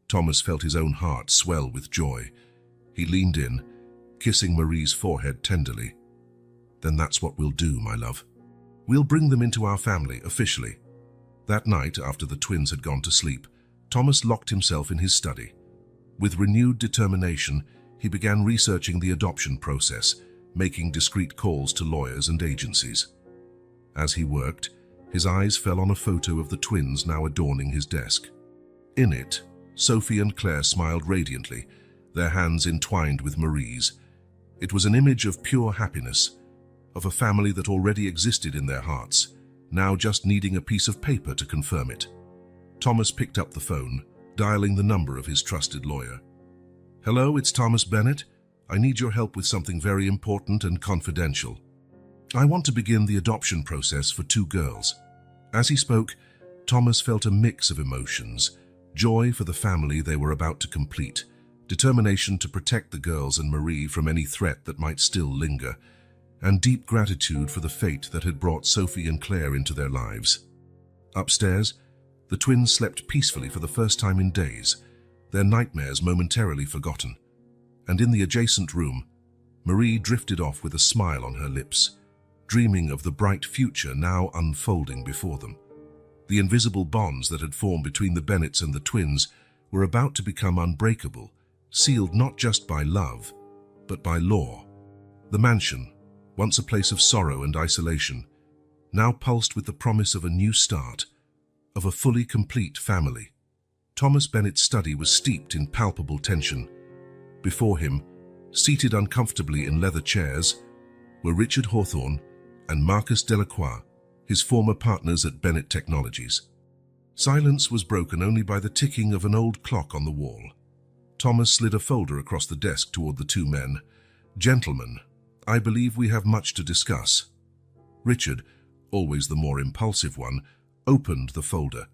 Thomas felt his own heart swell with joy. He leaned in, kissing Marie's forehead tenderly. "Then that's what we'll do, my love. We'll bring them into our family officially." That night, after the twins had gone to sleep, Thomas locked himself in his study. With renewed determination, he began researching the adoption process, making discreet calls to lawyers and agencies. As he worked, his eyes fell on a photo of the twins now adorning his desk. In it, Sophie and Claire smiled radiantly, their hands entwined with Marie's. It was an image of pure happiness, of a family that already existed in their hearts, now just needing a piece of paper to confirm it. Thomas picked up the phone, dialing the number of his trusted lawyer. "Hello, it's Thomas Bennett. I need your help with something very important and confidential. I want to begin the adoption process for 2 girls." As he spoke, Thomas felt a mix of emotions: joy for the family they were about to complete, determination to protect the girls and Marie from any threat that might still linger, and deep gratitude for the fate that had brought Sophie and Claire into their lives. Upstairs, the twins slept peacefully for the first time in days, their nightmares momentarily forgotten. And in the adjacent room, Marie drifted off with a smile on her lips, dreaming of the bright future now unfolding before them. The invisible bonds that had formed between the Bennetts and the twins were about to become unbreakable, sealed not just by love, but by law. The mansion, once a place of sorrow and isolation, now pulsed with the promise of a new start, of a fully complete family. Thomas Bennett's study was steeped in palpable tension. Before him, seated uncomfortably in leather chairs, were Richard Hawthorne and Marcus Delacroix, his former partners at Bennett Technologies. Silence was broken only by the ticking of an old clock on the wall. Thomas slid a folder across the desk toward the 2 men. "Gentlemen, I believe we have much to discuss." Richard, always the more impulsive one, opened the folder.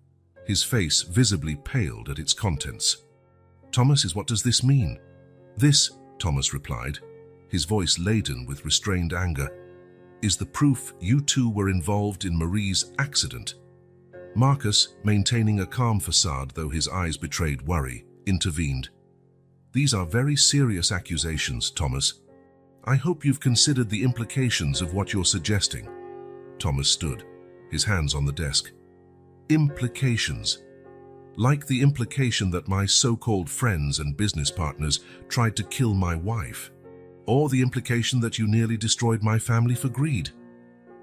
His face visibly paled at its contents. "Thomas, what does this mean?" "This," Thomas replied, his voice laden with restrained anger, "is the proof you 2 were involved in Marie's accident." Marcus, maintaining a calm facade though his eyes betrayed worry, intervened. "These are very serious accusations, Thomas. I hope you've considered the implications of what you're suggesting." Thomas stood, his hands on the desk. "Implications. Like the implication that my so-called friends and business partners tried to kill my wife, or the implication that you nearly destroyed my family for greed."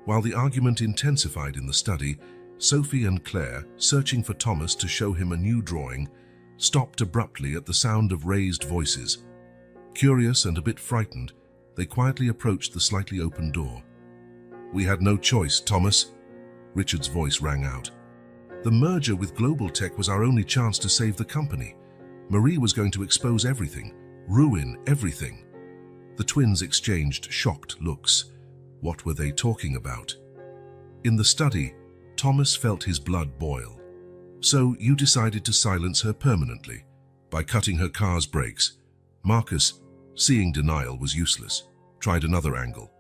While the argument intensified in the study, Sophie and Claire, searching for Thomas to show him a new drawing, stopped abruptly at the sound of raised voices. Curious and a bit frightened, they quietly approached the slightly open door. "We had no choice, Thomas," Richard's voice rang out. "The merger with Global Tech was our only chance to save the company. Marie was going to expose everything, ruin everything." The twins exchanged shocked looks. What were they talking about? In the study, Thomas felt his blood boil. "So you decided to silence her permanently, by cutting her car's brakes." Marcus, seeing denial was useless, tried another angle.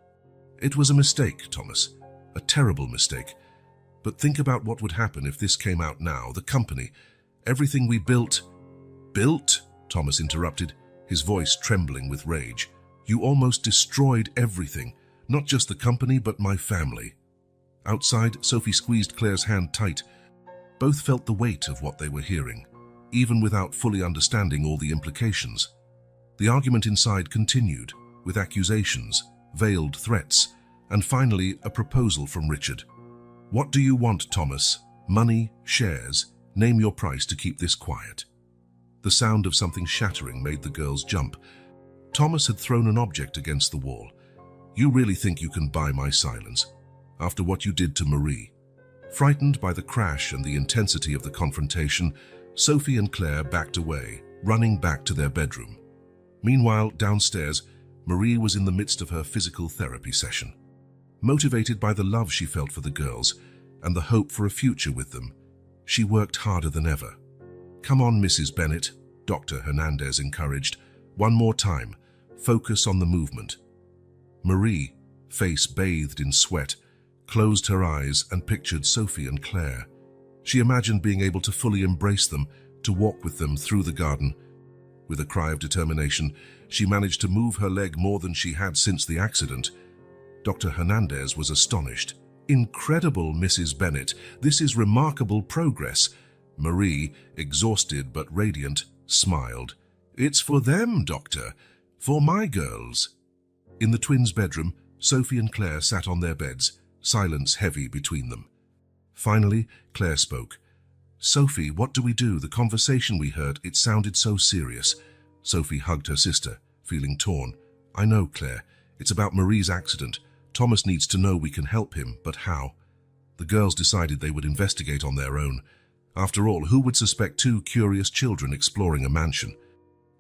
"It was a mistake, Thomas, a terrible mistake. But think about what would happen if this came out now, the company, everything we built." "Built?" Thomas interrupted, his voice trembling with rage. "You almost destroyed everything, not just the company, but my family." Outside, Sophie squeezed Claire's hand tight. Both felt the weight of what they were hearing, even without fully understanding all the implications. The argument inside continued, with accusations, veiled threats, and finally a proposal from Richard. "What do you want, Thomas? Money, shares? Name your price to keep this quiet." The sound of something shattering made the girls jump. Thomas had thrown an object against the wall. "You really think you can buy my silence? After what you did to Marie?" Frightened by the crash and the intensity of the confrontation, Sophie and Claire backed away, running back to their bedroom. Meanwhile, downstairs, Marie was in the midst of her physical therapy session. Motivated by the love she felt for the girls and the hope for a future with them, she worked harder than ever. "Come on, Mrs. Bennett," Dr. Hernandez encouraged. "One more time. Focus on the movement." Marie, face bathed in sweat, closed her eyes and pictured Sophie and Claire, She imagined being able to fully embrace them, to walk with them through the garden. With a cry of determination, she managed to move her leg more than she had since the accident. Dr. Hernandez was astonished. "Incredible, Mrs. Bennett. This is remarkable progress." Marie, exhausted but radiant, smiled. "It's for them, Doctor. For my girls." In the twins' bedroom, Sophie and Claire sat on their beds, silence heavy between them. Finally, Claire spoke. "Sophie, what do we do? The conversation we heard, it sounded so serious." Sophie hugged her sister, feeling torn. "I know, Claire. It's about Marie's accident. Thomas needs to know we can help him, but how?" The girls decided they would investigate on their own. After all, who would suspect two curious children exploring a mansion?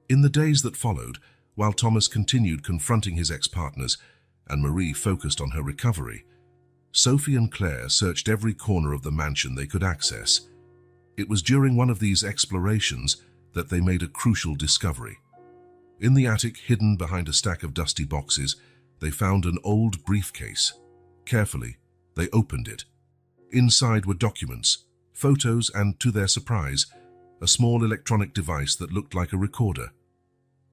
In the days that followed, while Thomas continued confronting his ex-partners and Marie focused on her recovery, Sophie and Claire searched every corner of the mansion they could access. It was during one of these explorations that they made a crucial discovery. In the attic, hidden behind a stack of dusty boxes, they found an old briefcase. Carefully, they opened it. Inside were documents, photos, and, to their surprise, a small electronic device that looked like a recorder.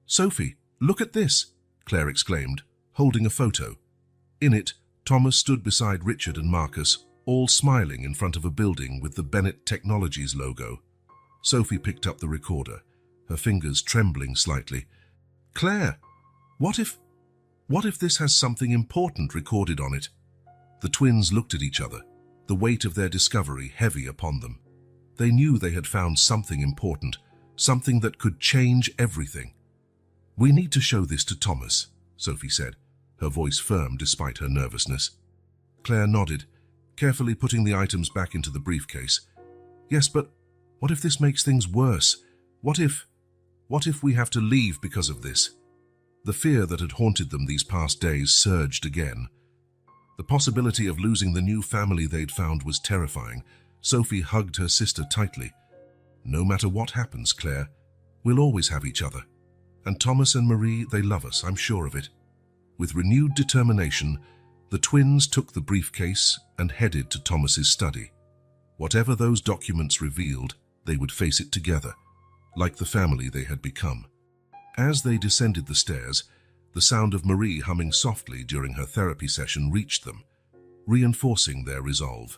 "Sophie, look at this!" Claire exclaimed, holding a photo. In it, Thomas stood beside Richard and Marcus, all smiling in front of a building with the Bennett Technologies logo. Sophie picked up the recorder, her fingers trembling slightly. "Claire, what if this has something important recorded on it?" The twins looked at each other, the weight of their discovery heavy upon them. They knew they had found something important, something that could change everything. "We need to show this to Thomas," Sophie said, her voice firm despite her nervousness. Claire nodded, carefully putting the items back into the briefcase. "Yes, but what if this makes things worse? What if we have to leave because of this?" The fear that had haunted them these past days surged again. The possibility of losing the new family they'd found was terrifying. Sophie hugged her sister tightly. "No matter what happens, Claire, we'll always have each other. And Thomas and Marie, they love us, I'm sure of it." With renewed determination, the twins took the briefcase and headed to Thomas's study. Whatever those documents revealed, they would face it together, like the family they had become. As they descended the stairs, the sound of Marie humming softly during her therapy session reached them, reinforcing their resolve.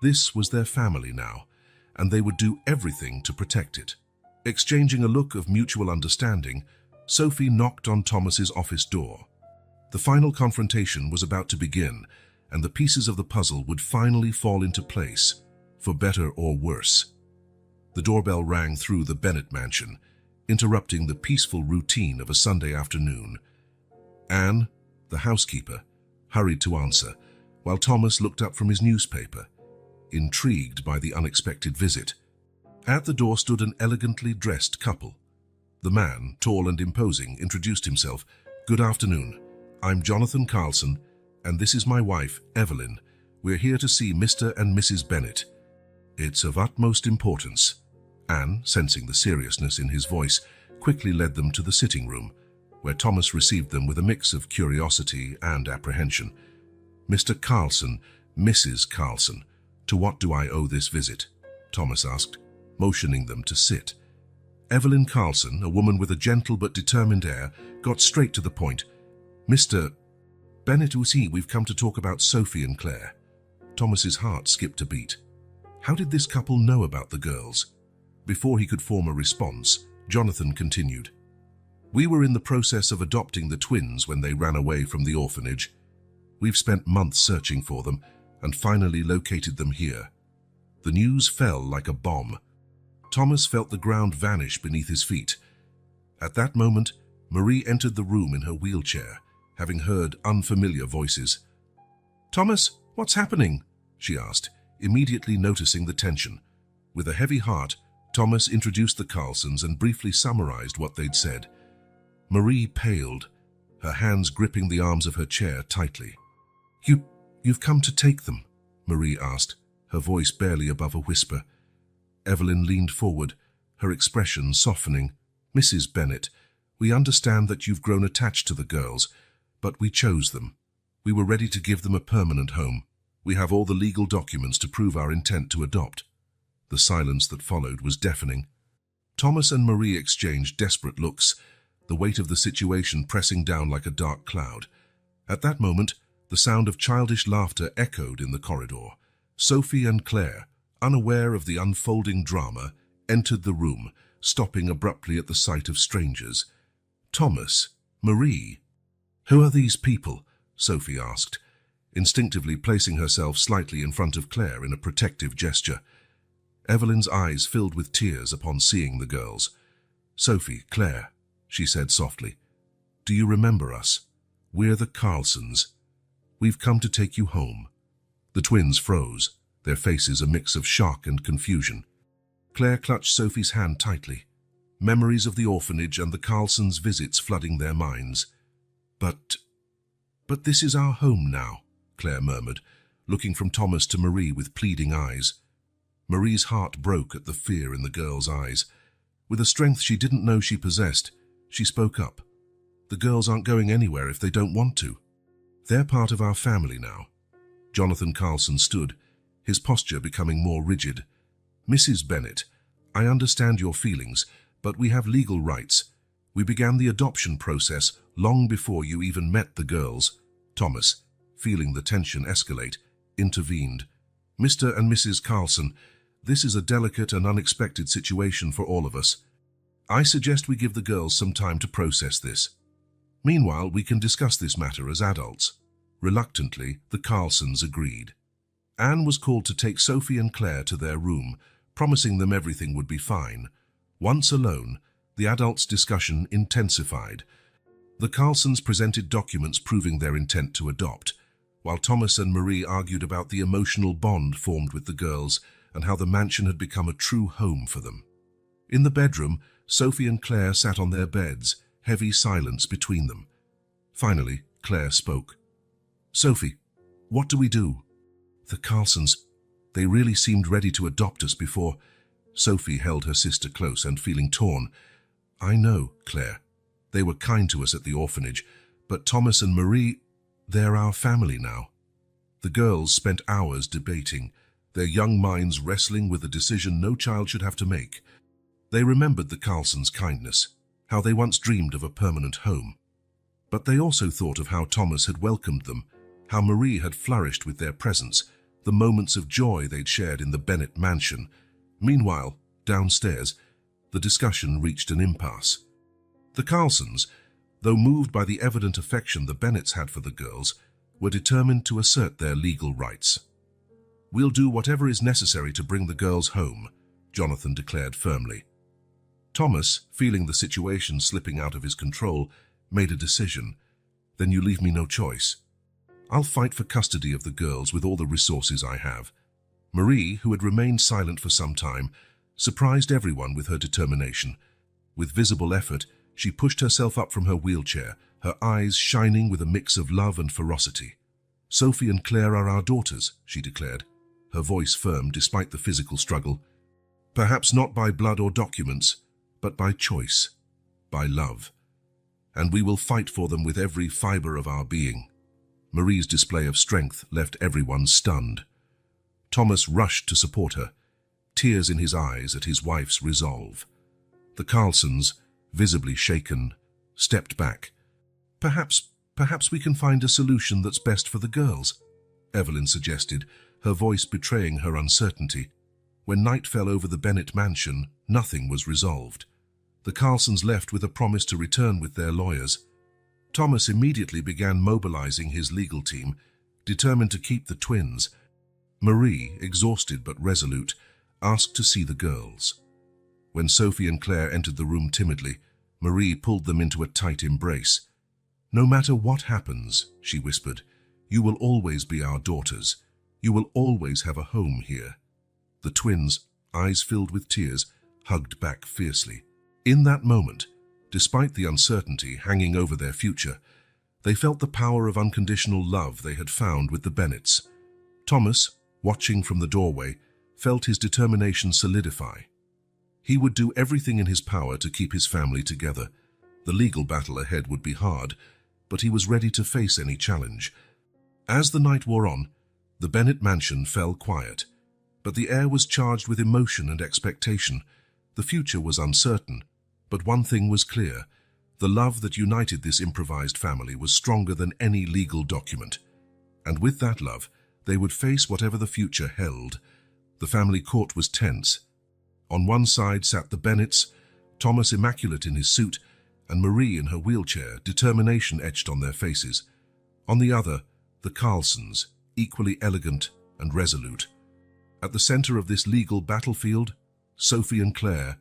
This was their family now, and they would do everything to protect it. Exchanging a look of mutual understanding, Sophie knocked on Thomas's office door. The final confrontation was about to begin, and the pieces of the puzzle would finally fall into place, for better or worse. The doorbell rang through the Bennett mansion, interrupting the peaceful routine of a Sunday afternoon. Anne, the housekeeper, hurried to answer, while Thomas looked up from his newspaper, intrigued by the unexpected visit. At the door stood an elegantly dressed couple. The man, tall and imposing, introduced himself. "Good afternoon. I'm Jonathan Carlson, and this is my wife, Evelyn. We're here to see Mr. and Mrs. Bennett." "It's of utmost importance." Anne, sensing the seriousness in his voice, quickly led them to the sitting room, where Thomas received them with a mix of curiosity and apprehension. "Mr. Carlson, Mrs. Carlson, to what do I owe this visit?" Thomas asked, motioning them to sit. Evelyn Carlson, a woman with a gentle but determined air, got straight to the point. "Mr. Bennett, we've come to talk about Sophie and Claire." Thomas's heart skipped a beat. How did this couple know about the girls? Before he could form a response, Jonathan continued. "We were in the process of adopting the twins when they ran away from the orphanage. We've spent months searching for them and finally located them here." The news fell like a bomb. Thomas felt the ground vanish beneath his feet. At that moment, Marie entered the room in her wheelchair, having heard unfamiliar voices. "Thomas, what's happening?" she asked, immediately noticing the tension. With a heavy heart, Thomas introduced the Carlsons and briefly summarized what they'd said. Marie paled, her hands gripping the arms of her chair tightly. You've come to take them?" Marie asked, her voice barely above a whisper. Evelyn leaned forward, her expression softening. "Mrs. Bennett, we understand that you've grown attached to the girls, but we chose them. We were ready to give them a permanent home. We have all the legal documents to prove our intent to adopt." The silence that followed was deafening. Thomas and Marie exchanged desperate looks, the weight of the situation pressing down like a dark cloud. At that moment, the sound of childish laughter echoed in the corridor. Sophie and Claire, unaware of the unfolding drama, entered the room, stopping abruptly at the sight of strangers. Thomas, Marie. "Who are these people?" Sophie asked, instinctively placing herself slightly in front of Claire in a protective gesture. Evelyn's eyes filled with tears upon seeing the girls. "Sophie, Claire," she said softly, "do you remember us? We're the Carlsons. We've come to take you home." The twins froze, their faces a mix of shock and confusion. Claire clutched Sophie's hand tightly, memories of the orphanage and the Carlsons' visits flooding their minds. But this is our home now," Claire murmured, looking from Thomas to Marie with pleading eyes. Marie's heart broke at the fear in the girl's eyes. With a strength she didn't know she possessed, she spoke up. "The girls aren't going anywhere if they don't want to. They're part of our family now." Jonathan Carlson stood, his posture becoming more rigid. "Mrs. Bennet, I understand your feelings, but we have legal rights. We began the adoption process long before you even met the girls." Thomas, feeling the tension escalate, intervened. "Mr. and Mrs. Carlson, this is a delicate and unexpected situation for all of us. I suggest we give the girls some time to process this. Meanwhile, we can discuss this matter as adults." Reluctantly, the Carlsons agreed. Anne was called to take Sophie and Claire to their room, promising them everything would be fine. Once alone, the adults' discussion intensified. The Carlsons presented documents proving their intent to adopt, while Thomas and Marie argued about the emotional bond formed with the girls and how the mansion had become a true home for them. In the bedroom, Sophie and Claire sat on their beds, heavy silence between them. Finally, Claire spoke. "Sophie, what do we do? The Carlsons, they really seemed ready to adopt us before." Sophie held her sister close and feeling torn. "I know, Claire. They were kind to us at the orphanage, but Thomas and Marie, they're our family now." The girls spent hours debating, their young minds wrestling with a decision no child should have to make. They remembered the Carlsons' kindness, how they once dreamed of a permanent home. But they also thought of how Thomas had welcomed them, how Marie had flourished with their presence, the moments of joy they'd shared in the Bennet mansion. Meanwhile, downstairs, the discussion reached an impasse. The Carlsons, though moved by the evident affection the Bennets had for the girls, were determined to assert their legal rights. "We'll do whatever is necessary to bring the girls home," Jonathan declared firmly. Thomas, feeling the situation slipping out of his control, made a decision. "Then you leave me no choice. I'll fight for custody of the girls with all the resources I have." Marie, who had remained silent for some time, surprised everyone with her determination. With visible effort, she pushed herself up from her wheelchair, her eyes shining with a mix of love and ferocity. "Sophie and Claire are our daughters," she declared, her voice firm despite the physical struggle. "Perhaps not by blood or documents, but by choice, by love. And we will fight for them with every fiber of our being." Marie's display of strength left everyone stunned. Thomas rushed to support her, tears in his eyes at his wife's resolve. The Carlsons, visibly shaken, stepped back. Perhaps we can find a solution that's best for the girls," Evelyn suggested, her voice betraying her uncertainty. When night fell over the Bennet mansion, nothing was resolved. The Carlsons left with a promise to return with their lawyers. Thomas immediately began mobilizing his legal team, determined to keep the twins. Marie, exhausted but resolute, asked to see the girls. When Sophie and Claire entered the room timidly, Marie pulled them into a tight embrace. "No matter what happens," she whispered, "you will always be our daughters. You will always have a home here." The twins, eyes filled with tears, hugged back fiercely. In that moment, despite the uncertainty hanging over their future, they felt the power of unconditional love they had found with the Bennets. Thomas, watching from the doorway, felt his determination solidify. He would do everything in his power to keep his family together. The legal battle ahead would be hard, but he was ready to face any challenge. As the night wore on, the Bennet mansion fell quiet. But the air was charged with emotion and expectation. The future was uncertain, but one thing was clear. The love that united this improvised family was stronger than any legal document. And with that love, they would face whatever the future held. The family court was tense. On one side sat the Bennets, Thomas immaculate in his suit, and Marie in her wheelchair, determination etched on their faces. On the other, the Carlsons, equally elegant and resolute. At the center of this legal battlefield, Sophie and Claire,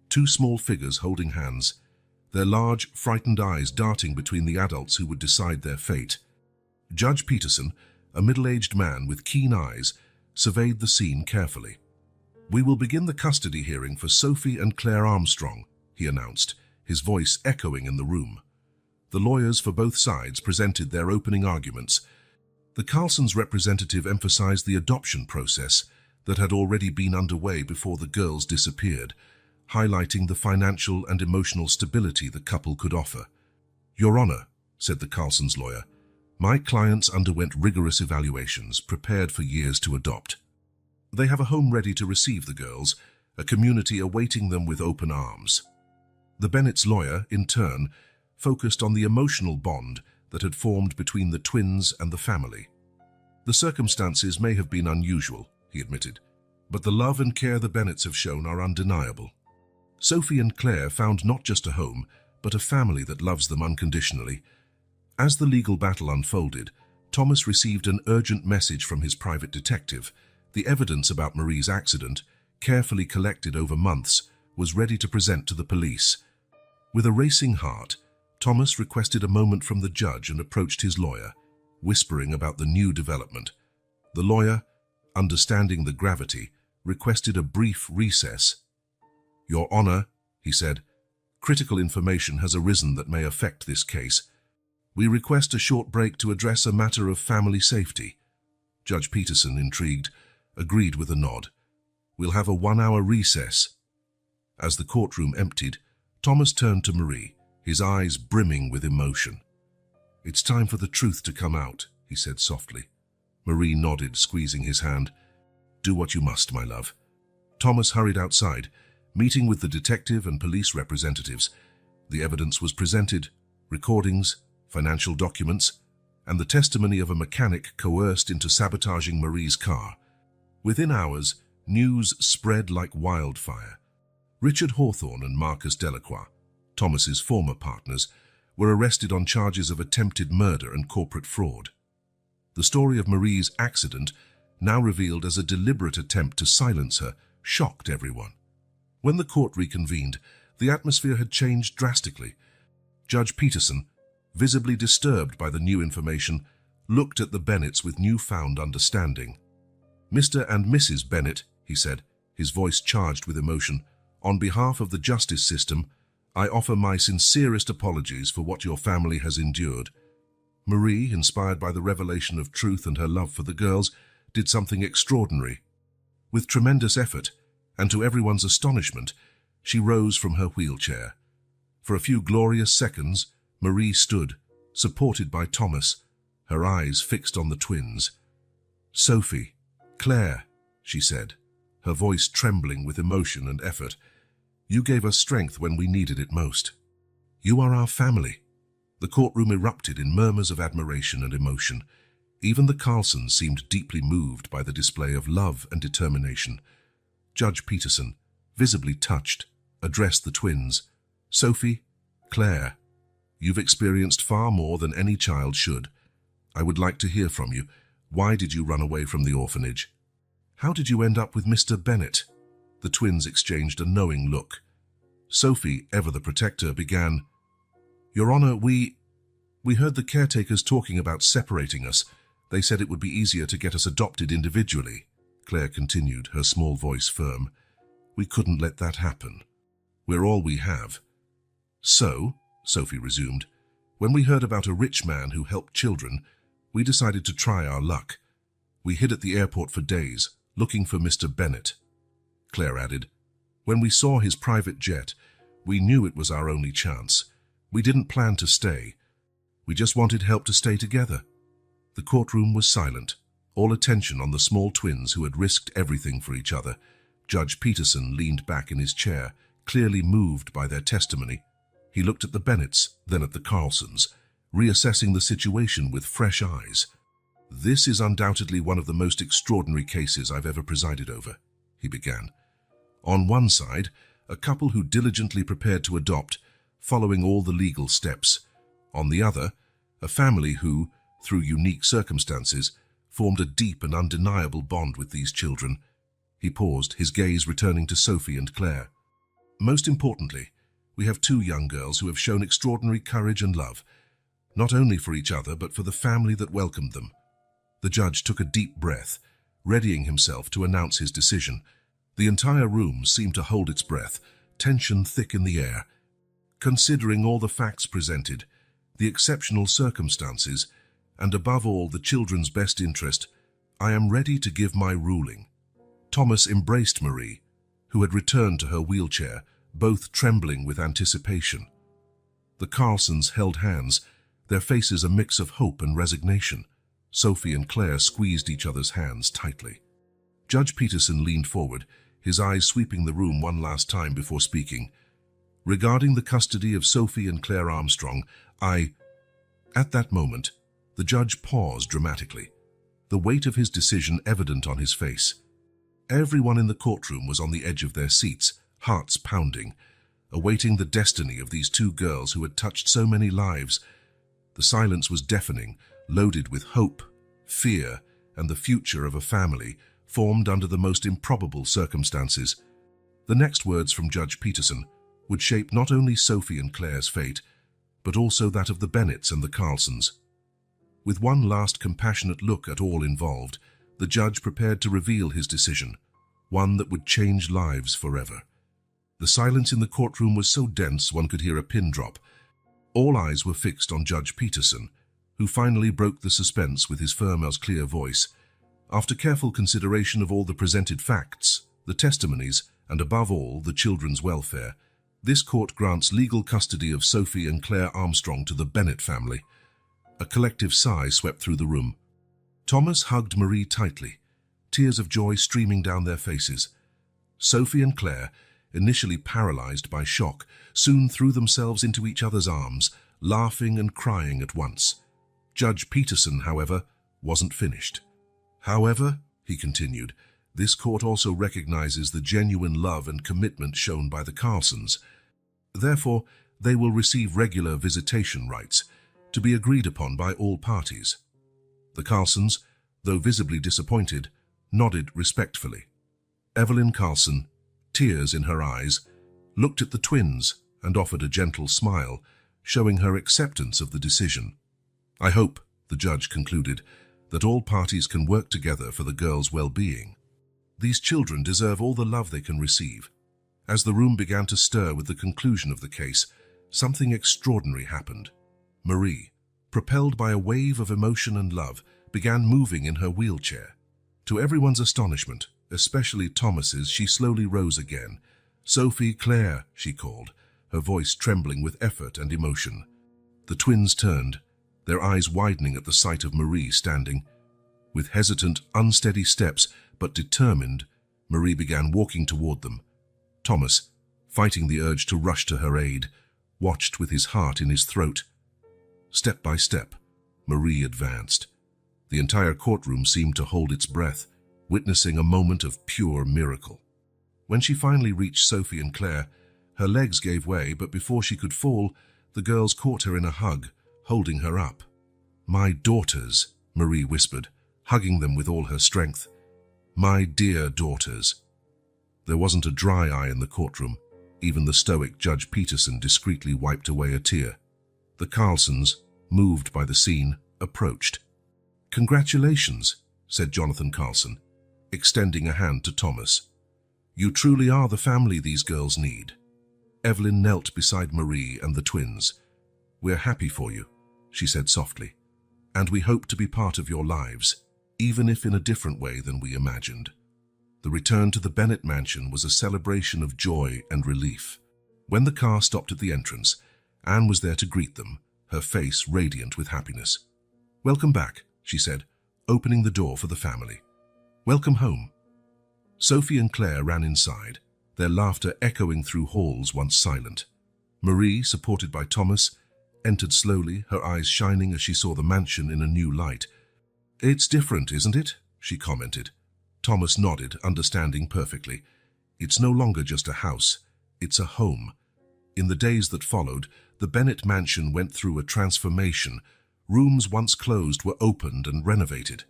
two small figures holding hands, their large, frightened eyes darting between the adults who would decide their fate. Judge Peterson, a middle-aged man with keen eyes, surveyed the scene carefully. "We will begin the custody hearing for Sophie and Claire Armstrong," he announced, his voice echoing in the room. The lawyers for both sides presented their opening arguments. The Carlsons' representative emphasized the adoption process that had already been underway before the girls disappeared, highlighting the financial and emotional stability the couple could offer. "Your Honor," said the Carlsons' lawyer, "my clients underwent rigorous evaluations, prepared for years to adopt. They have a home ready to receive the girls, a community awaiting them with open arms." The Bennets' lawyer, in turn, focused on the emotional bond that had formed between the twins and the family. "The circumstances may have been unusual," he admitted, "but the love and care the Bennets have shown are undeniable. Sophie and Claire found not just a home, but a family that loves them unconditionally." As the legal battle unfolded, Thomas received an urgent message from his private detective. The evidence about Marie's accident, carefully collected over months, was ready to present to the police. With a racing heart, Thomas requested a moment from the judge and approached his lawyer, whispering about the new development. The lawyer, understanding the gravity, requested a brief recess. "Your Honor," he said, "critical information has arisen that may affect this case. We request a short break to address a matter of family safety." Judge Peterson, intrigued, agreed with a nod. "We'll have a 1-hour recess." As the courtroom emptied, Thomas turned to Marie, his eyes brimming with emotion. "It's time for the truth to come out," he said softly. Marie nodded, squeezing his hand. "Do what you must, my love." Thomas hurried outside, meeting with the detective and police representatives. The evidence was presented: recordings, financial documents, and the testimony of a mechanic coerced into sabotaging Marie's car. Within hours, news spread like wildfire. Richard Hawthorne and Marcus Delacroix, Thomas's former partners, were arrested on charges of attempted murder and corporate fraud. The story of Marie's accident, now revealed as a deliberate attempt to silence her, shocked everyone. When the court reconvened, the atmosphere had changed drastically. Judge Peterson, visibly disturbed by the new information, looked at the Bennets with newfound understanding. "Mr. and Mrs. Bennet," he said, his voice charged with emotion, "on behalf of the justice system, I offer my sincerest apologies for what your family has endured." Marie, inspired by the revelation of truth and her love for the girls, did something extraordinary. With tremendous effort, and to everyone's astonishment, she rose from her wheelchair. For a few glorious seconds, Marie stood, supported by Thomas, her eyes fixed on the twins. "Sophie, Claire," she said, her voice trembling with emotion and effort, "you gave us strength when we needed it most. You are our family." The courtroom erupted in murmurs of admiration and emotion. Even the Carlsons seemed deeply moved by the display of love and determination. Judge Peterson, visibly touched, addressed the twins. "Sophie, Claire, you've experienced far more than any child should. I would like to hear from you. Why did you run away from the orphanage? How did you end up with Mr. Bennet?" The twins exchanged a knowing look. Sophie, ever the protector, began, "Your Honor, we heard the caretakers talking about separating us. They said it would be easier to get us adopted individually." Claire continued, her small voice firm. "We couldn't let that happen. We're all we have." "So," Sophie resumed, "when we heard about a rich man who helped children, we decided to try our luck. We hid at the airport for days, looking for Mr. Bennet." Claire added, "When we saw his private jet, we knew it was our only chance. We didn't plan to stay. We just wanted help to stay together." The courtroom was silent. all attention on the small twins who had risked everything for each other. Judge Peterson leaned back in his chair, clearly moved by their testimony. He looked at the Bennetts, then at the Carlsons, reassessing the situation with fresh eyes. "This is undoubtedly one of the most extraordinary cases I've ever presided over," he began. "On one side, a couple who diligently prepared to adopt, following all the legal steps. On the other, a family who, through unique circumstances, formed a deep and undeniable bond with these children." He paused, his gaze returning to Sophie and Claire. "Most importantly, we have two young girls who have shown extraordinary courage and love, not only for each other but for the family that welcomed them." The judge took a deep breath, readying himself to announce his decision. The entire room seemed to hold its breath, tension thick in the air. "Considering all the facts presented, the exceptional circumstances, and above all the children's best interest, I am ready to give my ruling." Thomas embraced Marie, who had returned to her wheelchair, both trembling with anticipation. The Carlsons held hands, their faces a mix of hope and resignation. Sophie and Claire squeezed each other's hands tightly. Judge Peterson leaned forward, his eyes sweeping the room one last time before speaking. "Regarding the custody of Sophie and Claire Armstrong, At that moment, the judge paused dramatically, the weight of his decision evident on his face. Everyone in the courtroom was on the edge of their seats, hearts pounding, awaiting the destiny of these two girls who had touched so many lives. The silence was deafening, loaded with hope, fear, and the future of a family formed under the most improbable circumstances. The next words from Judge Peterson would shape not only Sophie and Claire's fate, but also that of the Bennetts and the Carlsons. With one last compassionate look at all involved, the judge prepared to reveal his decision, one that would change lives forever. The silence in the courtroom was so dense one could hear a pin drop. All eyes were fixed on Judge Peterson, who finally broke the suspense with his firm as clear voice. "After careful consideration of all the presented facts, the testimonies, and above all, the children's welfare, this court grants legal custody of Sophie and Claire Armstrong to the Bennett family." A collective sigh swept through the room. Thomas hugged Marie tightly, tears of joy streaming down their faces. Sophie and Claire, initially paralyzed by shock, soon threw themselves into each other's arms, laughing and crying at once. Judge Peterson, however, wasn't finished. "However," he continued, "this court also recognizes the genuine love and commitment shown by the Carlsons. Therefore, they will receive regular visitation rights, to be agreed upon by all parties." The Carlsons, though visibly disappointed, nodded respectfully. Evelyn Carlson, tears in her eyes, looked at the twins and offered a gentle smile, showing her acceptance of the decision. "I hope," the judge concluded, "that all parties can work together for the girls' well-being. These children deserve all the love they can receive." As the room began to stir with the conclusion of the case, something extraordinary happened. Marie, propelled by a wave of emotion and love, began moving in her wheelchair. To everyone's astonishment, especially Thomas's, she slowly rose again. "Sophie, Claire," she called, her voice trembling with effort and emotion. The twins turned, their eyes widening at the sight of Marie standing. With hesitant, unsteady steps, but determined, Marie began walking toward them. Thomas, fighting the urge to rush to her aid, watched with his heart in his throat. Step by step, Marie advanced. The entire courtroom seemed to hold its breath, witnessing a moment of pure miracle. When she finally reached Sophie and Claire, her legs gave way, but before she could fall, the girls caught her in a hug, holding her up. "My daughters," Marie whispered, hugging them with all her strength. "My dear daughters." There wasn't a dry eye in the courtroom. Even the stoic Judge Peterson discreetly wiped away a tear. The Carlsons, moved by the scene, approached. "Congratulations," said Jonathan Carlson, extending a hand to Thomas. "You truly are the family these girls need." Evelyn knelt beside Marie and the twins. "We're happy for you," she said softly, "and we hope to be part of your lives, even if in a different way than we imagined." The return to the Bennett mansion was a celebration of joy and relief. When the car stopped at the entrance, Anne was there to greet them, her face radiant with happiness. "Welcome back," she said, opening the door for the family. "Welcome home." Sophie and Claire ran inside, their laughter echoing through halls once silent. Marie, supported by Thomas, entered slowly, her eyes shining as she saw the mansion in a new light. "It's different, isn't it?" she commented. Thomas nodded, understanding perfectly. It's no longer just a house, it's a home. In the days that followed, the Bennett mansion went through a transformation. Rooms once closed were opened and renovated.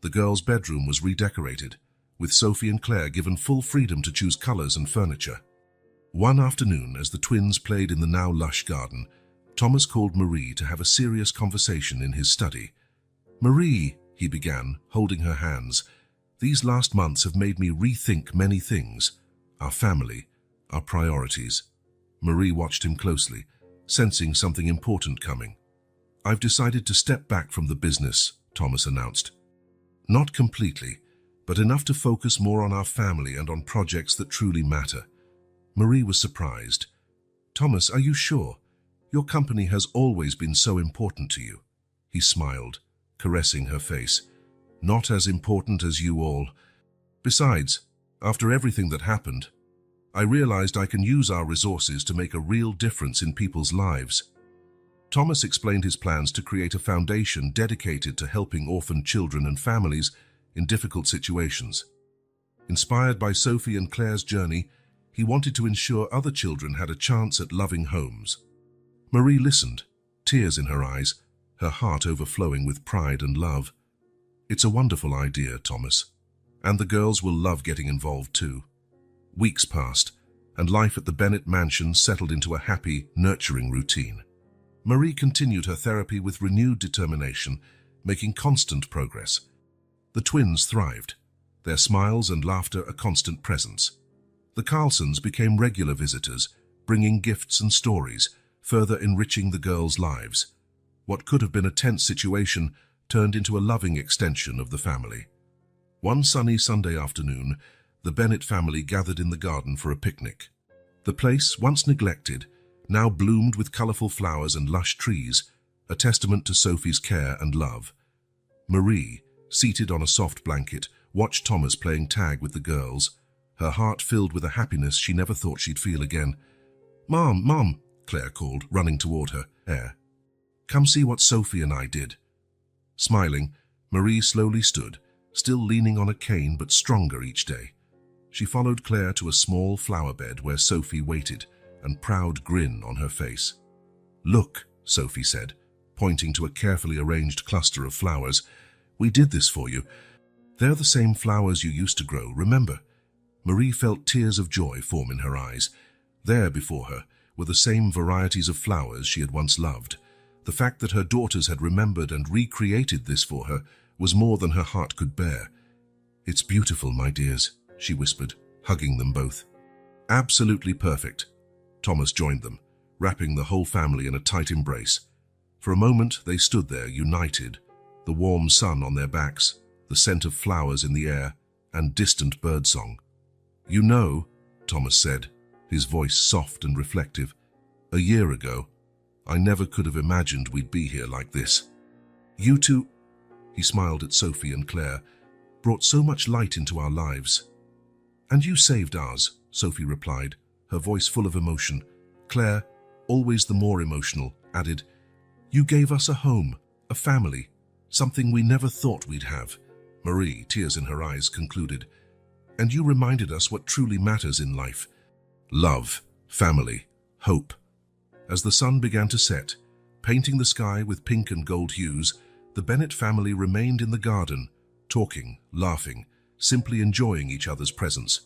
The girls' bedroom was redecorated, with Sophie and Claire given full freedom to choose colors and furniture. One afternoon, as the twins played in the now lush garden, Thomas called Marie to have a serious conversation in his study. "Marie," he began, holding her hands, "these last months have made me rethink many things. Our family, our priorities." Marie watched him closely, sensing something important coming. "I've decided to step back from the business," Thomas announced. "Not completely, but enough to focus more on our family and on projects that truly matter." Marie was surprised. "Thomas, are you sure? Your company has always been so important to you." He smiled, caressing her face. "Not as important as you all. Besides, after everything that happened, I realized I can use our resources to make a real difference in people's lives." Thomas explained his plans to create a foundation dedicated to helping orphaned children and families in difficult situations. Inspired by Sophie and Claire's journey, he wanted to ensure other children had a chance at loving homes. Marie listened, tears in her eyes, her heart overflowing with pride and love. "It's a wonderful idea, Thomas, and the girls will love getting involved too." Weeks passed, and life at the Bennett mansion settled into a happy, nurturing routine. Marie continued her therapy with renewed determination, making constant progress. The twins thrived, their smiles and laughter a constant presence. The Carlsons became regular visitors, bringing gifts and stories, further enriching the girls' lives. What could have been a tense situation turned into a loving extension of the family. One sunny Sunday afternoon, the Bennett family gathered in the garden for a picnic. The place, once neglected, now bloomed with colorful flowers and lush trees, a testament to Sophie's care and love. Marie, seated on a soft blanket, watched Thomas playing tag with the girls, her heart filled with a happiness she never thought she'd feel again. Mom, Claire called, running toward her. Come see what Sophie and I did." Smiling, Marie slowly stood, still leaning on a cane but stronger each day. She followed Claire to a small flower bed where Sophie waited, a proud grin on her face. "Look," Sophie said, pointing to a carefully arranged cluster of flowers. "We did this for you. They're the same flowers you used to grow, remember?" Marie felt tears of joy form in her eyes. There before her were the same varieties of flowers she had once loved. The fact that her daughters had remembered and recreated this for her was more than her heart could bear. "It's beautiful, my dears," she whispered, hugging them both. "Absolutely perfect." Thomas joined them, wrapping the whole family in a tight embrace. For a moment they stood there, united, the warm sun on their backs, the scent of flowers in the air, and distant birdsong. "You know," Thomas said, his voice soft and reflective, "a year ago, I never could have imagined we'd be here like this. You two," he smiled at Sophie and Claire, "brought so much light into our lives." "And you saved ours," Sophie replied, her voice full of emotion. Claire, always the more emotional, added, "You gave us a home, a family, something we never thought we'd have." Marie, tears in her eyes, concluded, "And you reminded us what truly matters in life. Love, family, hope." As the sun began to set, painting the sky with pink and gold hues, the Bennett family remained in the garden, talking, laughing, simply enjoying each other's presence.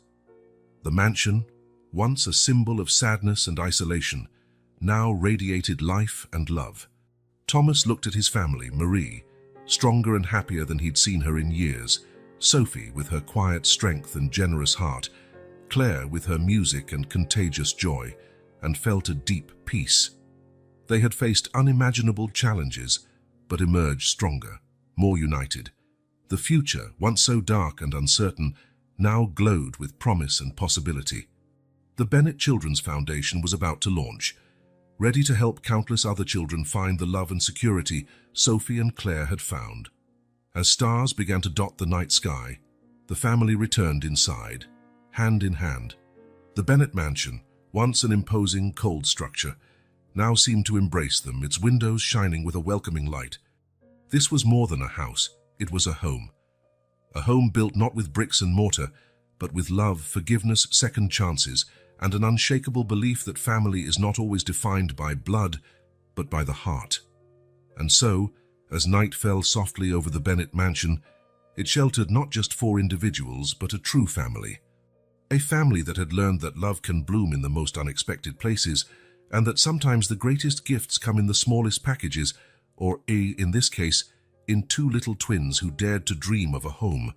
The mansion, once a symbol of sadness and isolation, now radiated life and love. Thomas looked at his family, Marie, stronger and happier than he'd seen her in years, Sophie with her quiet strength and generous heart, Claire with her music and contagious joy, and felt a deep peace. They had faced unimaginable challenges, but emerged stronger, more united. The future, once so dark and uncertain, now glowed with promise and possibility. The Bennett Children's Foundation was about to launch, ready to help countless other children find the love and security Sophie and Claire had found. As stars began to dot the night sky, the family returned inside, hand in hand. The Bennett mansion, once an imposing, cold structure, now seemed to embrace them, its windows shining with a welcoming light. This was more than a house, it was a home. A home built not with bricks and mortar, but with love, forgiveness, second chances, and an unshakable belief that family is not always defined by blood, but by the heart. And so, as night fell softly over the Bennett mansion, it sheltered not just 4 individuals, but a true family. A family that had learned that love can bloom in the most unexpected places, and that sometimes the greatest gifts come in the smallest packages, or in this case, in 2 little twins who dared to dream of a home